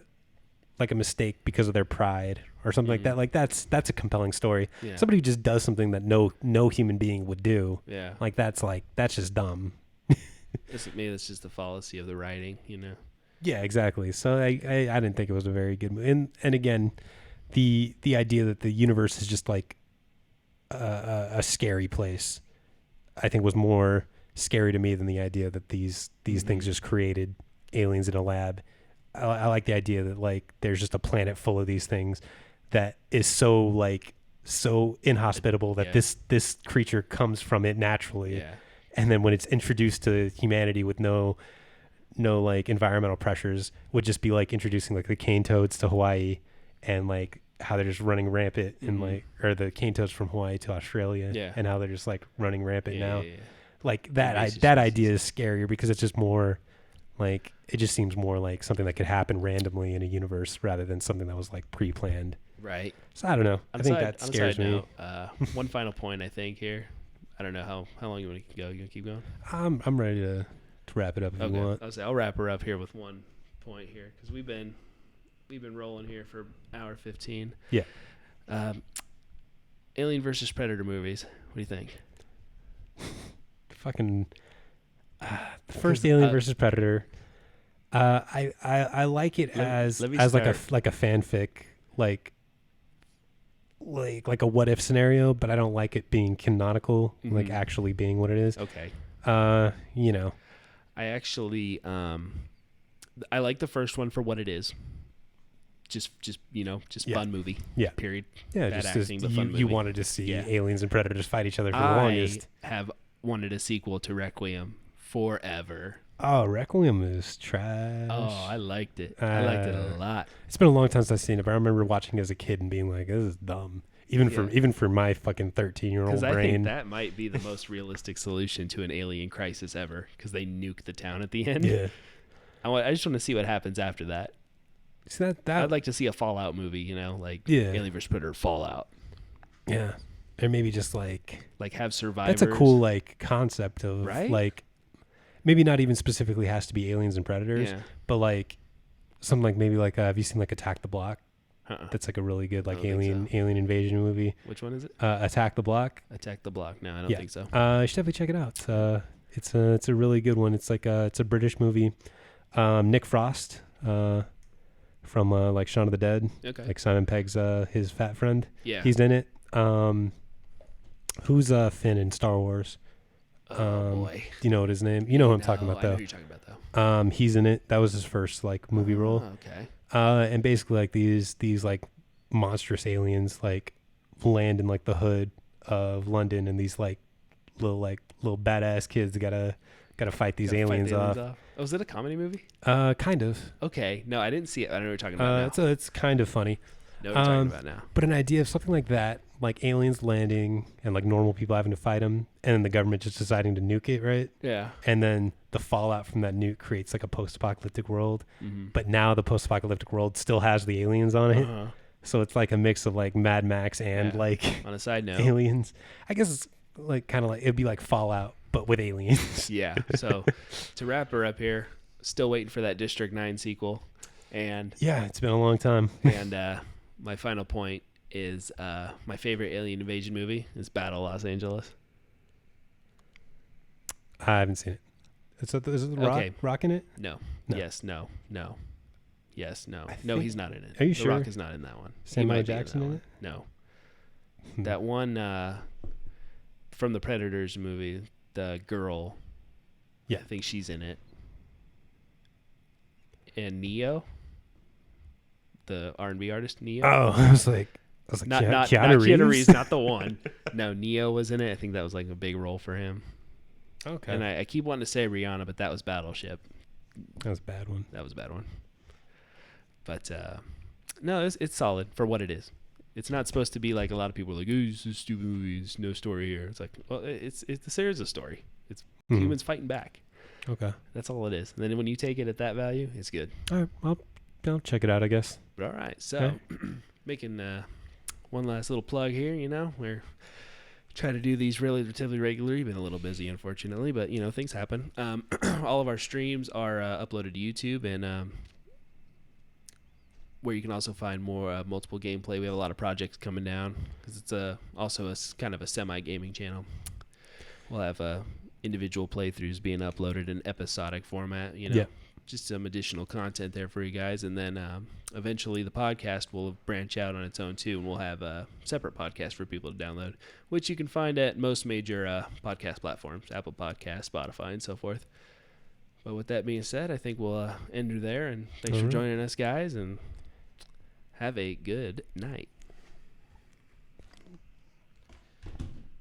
like a mistake because of their pride or something like that. Like that's a compelling story. Yeah. Somebody who just does something that no human being would do. Yeah. Like that's just dumb. Maybe that's just the fallacy of the writing, you know. Yeah, exactly. So I didn't think it was a very good movie. And again, the idea that the universe is just like a scary place, I think was more scary to me than the idea that these things just created aliens in a lab. I like the idea that like there's just a planet full of these things that is so inhospitable that this creature comes from it naturally. Yeah. And then when it's introduced to humanity with no like environmental pressures, would just be like introducing like the cane toads to Hawaii and like how they're just running rampant and like, or the cane toads from Hawaii to Australia and how they're just like running rampant now. Yeah. Like that idea is scarier because it's just more like, it just seems more like something that could happen randomly in a universe rather than something that was like pre-planned. Right. So I don't know. I think that scares me. One final point I think here. I don't know how long you want to go. You want to keep going? I'm ready to wrap it up if you want. I'll wrap her up here with one point here because we've been rolling here for hour 15. Yeah. Alien versus Predator movies. What do you think? Fucking the first Alien versus Predator. I like it as like a fanfic, like a what if scenario, but I don't like it being canonical, like actually being what it is. Okay. You know, I actually I like the first one for what it is. Just fun movie. Yeah. Period. Yeah. Bad just acting, but fun movie. You wanted to see aliens and predators fight each other for the longest. I have wanted a sequel to Requiem forever. Oh, Requiem is trash. Oh, I liked it. I liked it a lot. It's been a long time since I've seen it, but I remember watching it as a kid and being like, "This is dumb." Even for my fucking 13-year-old brain. Because I think that might be the most realistic solution to an alien crisis ever. Because they nuke the town at the end. Yeah. I just want to see what happens after that. See that I'd like to see a Fallout movie. You know, like Alien vs Predator Fallout. Yeah. Or maybe just like have survivors. That's a cool like concept of right? Like. Maybe not even specifically has to be aliens and predators, but like something like maybe like have you seen like Attack the Block? That's like a really good like alien invasion movie. Which one is it? Attack the Block. Attack the Block. No, I don't think so. You should definitely check it out. It's a really good one. It's like it's a British movie. Nick Frost from like Shaun of the Dead. Okay. Like Simon Pegg's his fat friend. Yeah. He's in it. Who's Finn in Star Wars? Oh boy. Do you know what his name? You know who I'm talking about though. I know who you're talking about though. He's in it. That was his first like movie role. Okay. And basically like these like monstrous aliens like land in like the hood of London, and these like little badass kids gotta fight these aliens off. Oh, was it a comedy movie? Kind of. Okay. No, I didn't see it. I don't know what you're talking about now. It's kind of funny. Know what you're talking about now. But an idea of something like that, like aliens landing and like normal people having to fight them, and then the government just deciding to nuke it, right? Yeah. And then the fallout from that nuke creates like a post-apocalyptic world. Mm-hmm. But now the post-apocalyptic world still has the aliens on it. So it's like a mix of like Mad Max and like on a side note, aliens. I guess it's like kind of like it'd be like Fallout but with aliens. Yeah. So to wrap her up here, still waiting for that District 9 sequel, and it's been a long time. And my final point is my favorite alien invasion movie is Battle Los Angeles. I haven't seen it. Is it the Rock in it? No. Yes. No. Yes. No. No, he's not in it. Are you the sure? Rock is not in that one. Samuel Jackson in it? No. That one from the Predators movie, the girl. Yeah. I think she's in it. And Neo, the R&B artist Neo. Oh, I was like not Keanu Reeves? not the one. No, Neo was in it. I think that was like a big role for him. Okay. And I keep wanting to say Rihanna, but that was Battleship. That was a bad one. That was a bad one. But no, it's solid for what it is. It's not supposed to be like a lot of people are like, oh, this is a stupid movie. There's no story here. It's like, well, there is a story. It's humans fighting back. Okay. That's all it is. And then when you take it at that value, it's good. All right. I'll check it out, I guess. All right. So making one last little plug here, we're try to do these relatively regularly. Been a little busy, unfortunately, but things happen. All of our streams are uploaded to YouTube, and where you can also find more multiple gameplay. We have a lot of projects coming down because it's also kind of a semi-gaming channel. We'll have individual playthroughs being uploaded in episodic format, Yeah. just some additional content there for you guys. And then eventually the podcast will branch out on its own too, and we'll have a separate podcast for people to download, which you can find at most major podcast platforms, Apple Podcasts, Spotify, and so forth. But with that being said, I think we'll end there, and thanks for joining us, guys, and have a good night.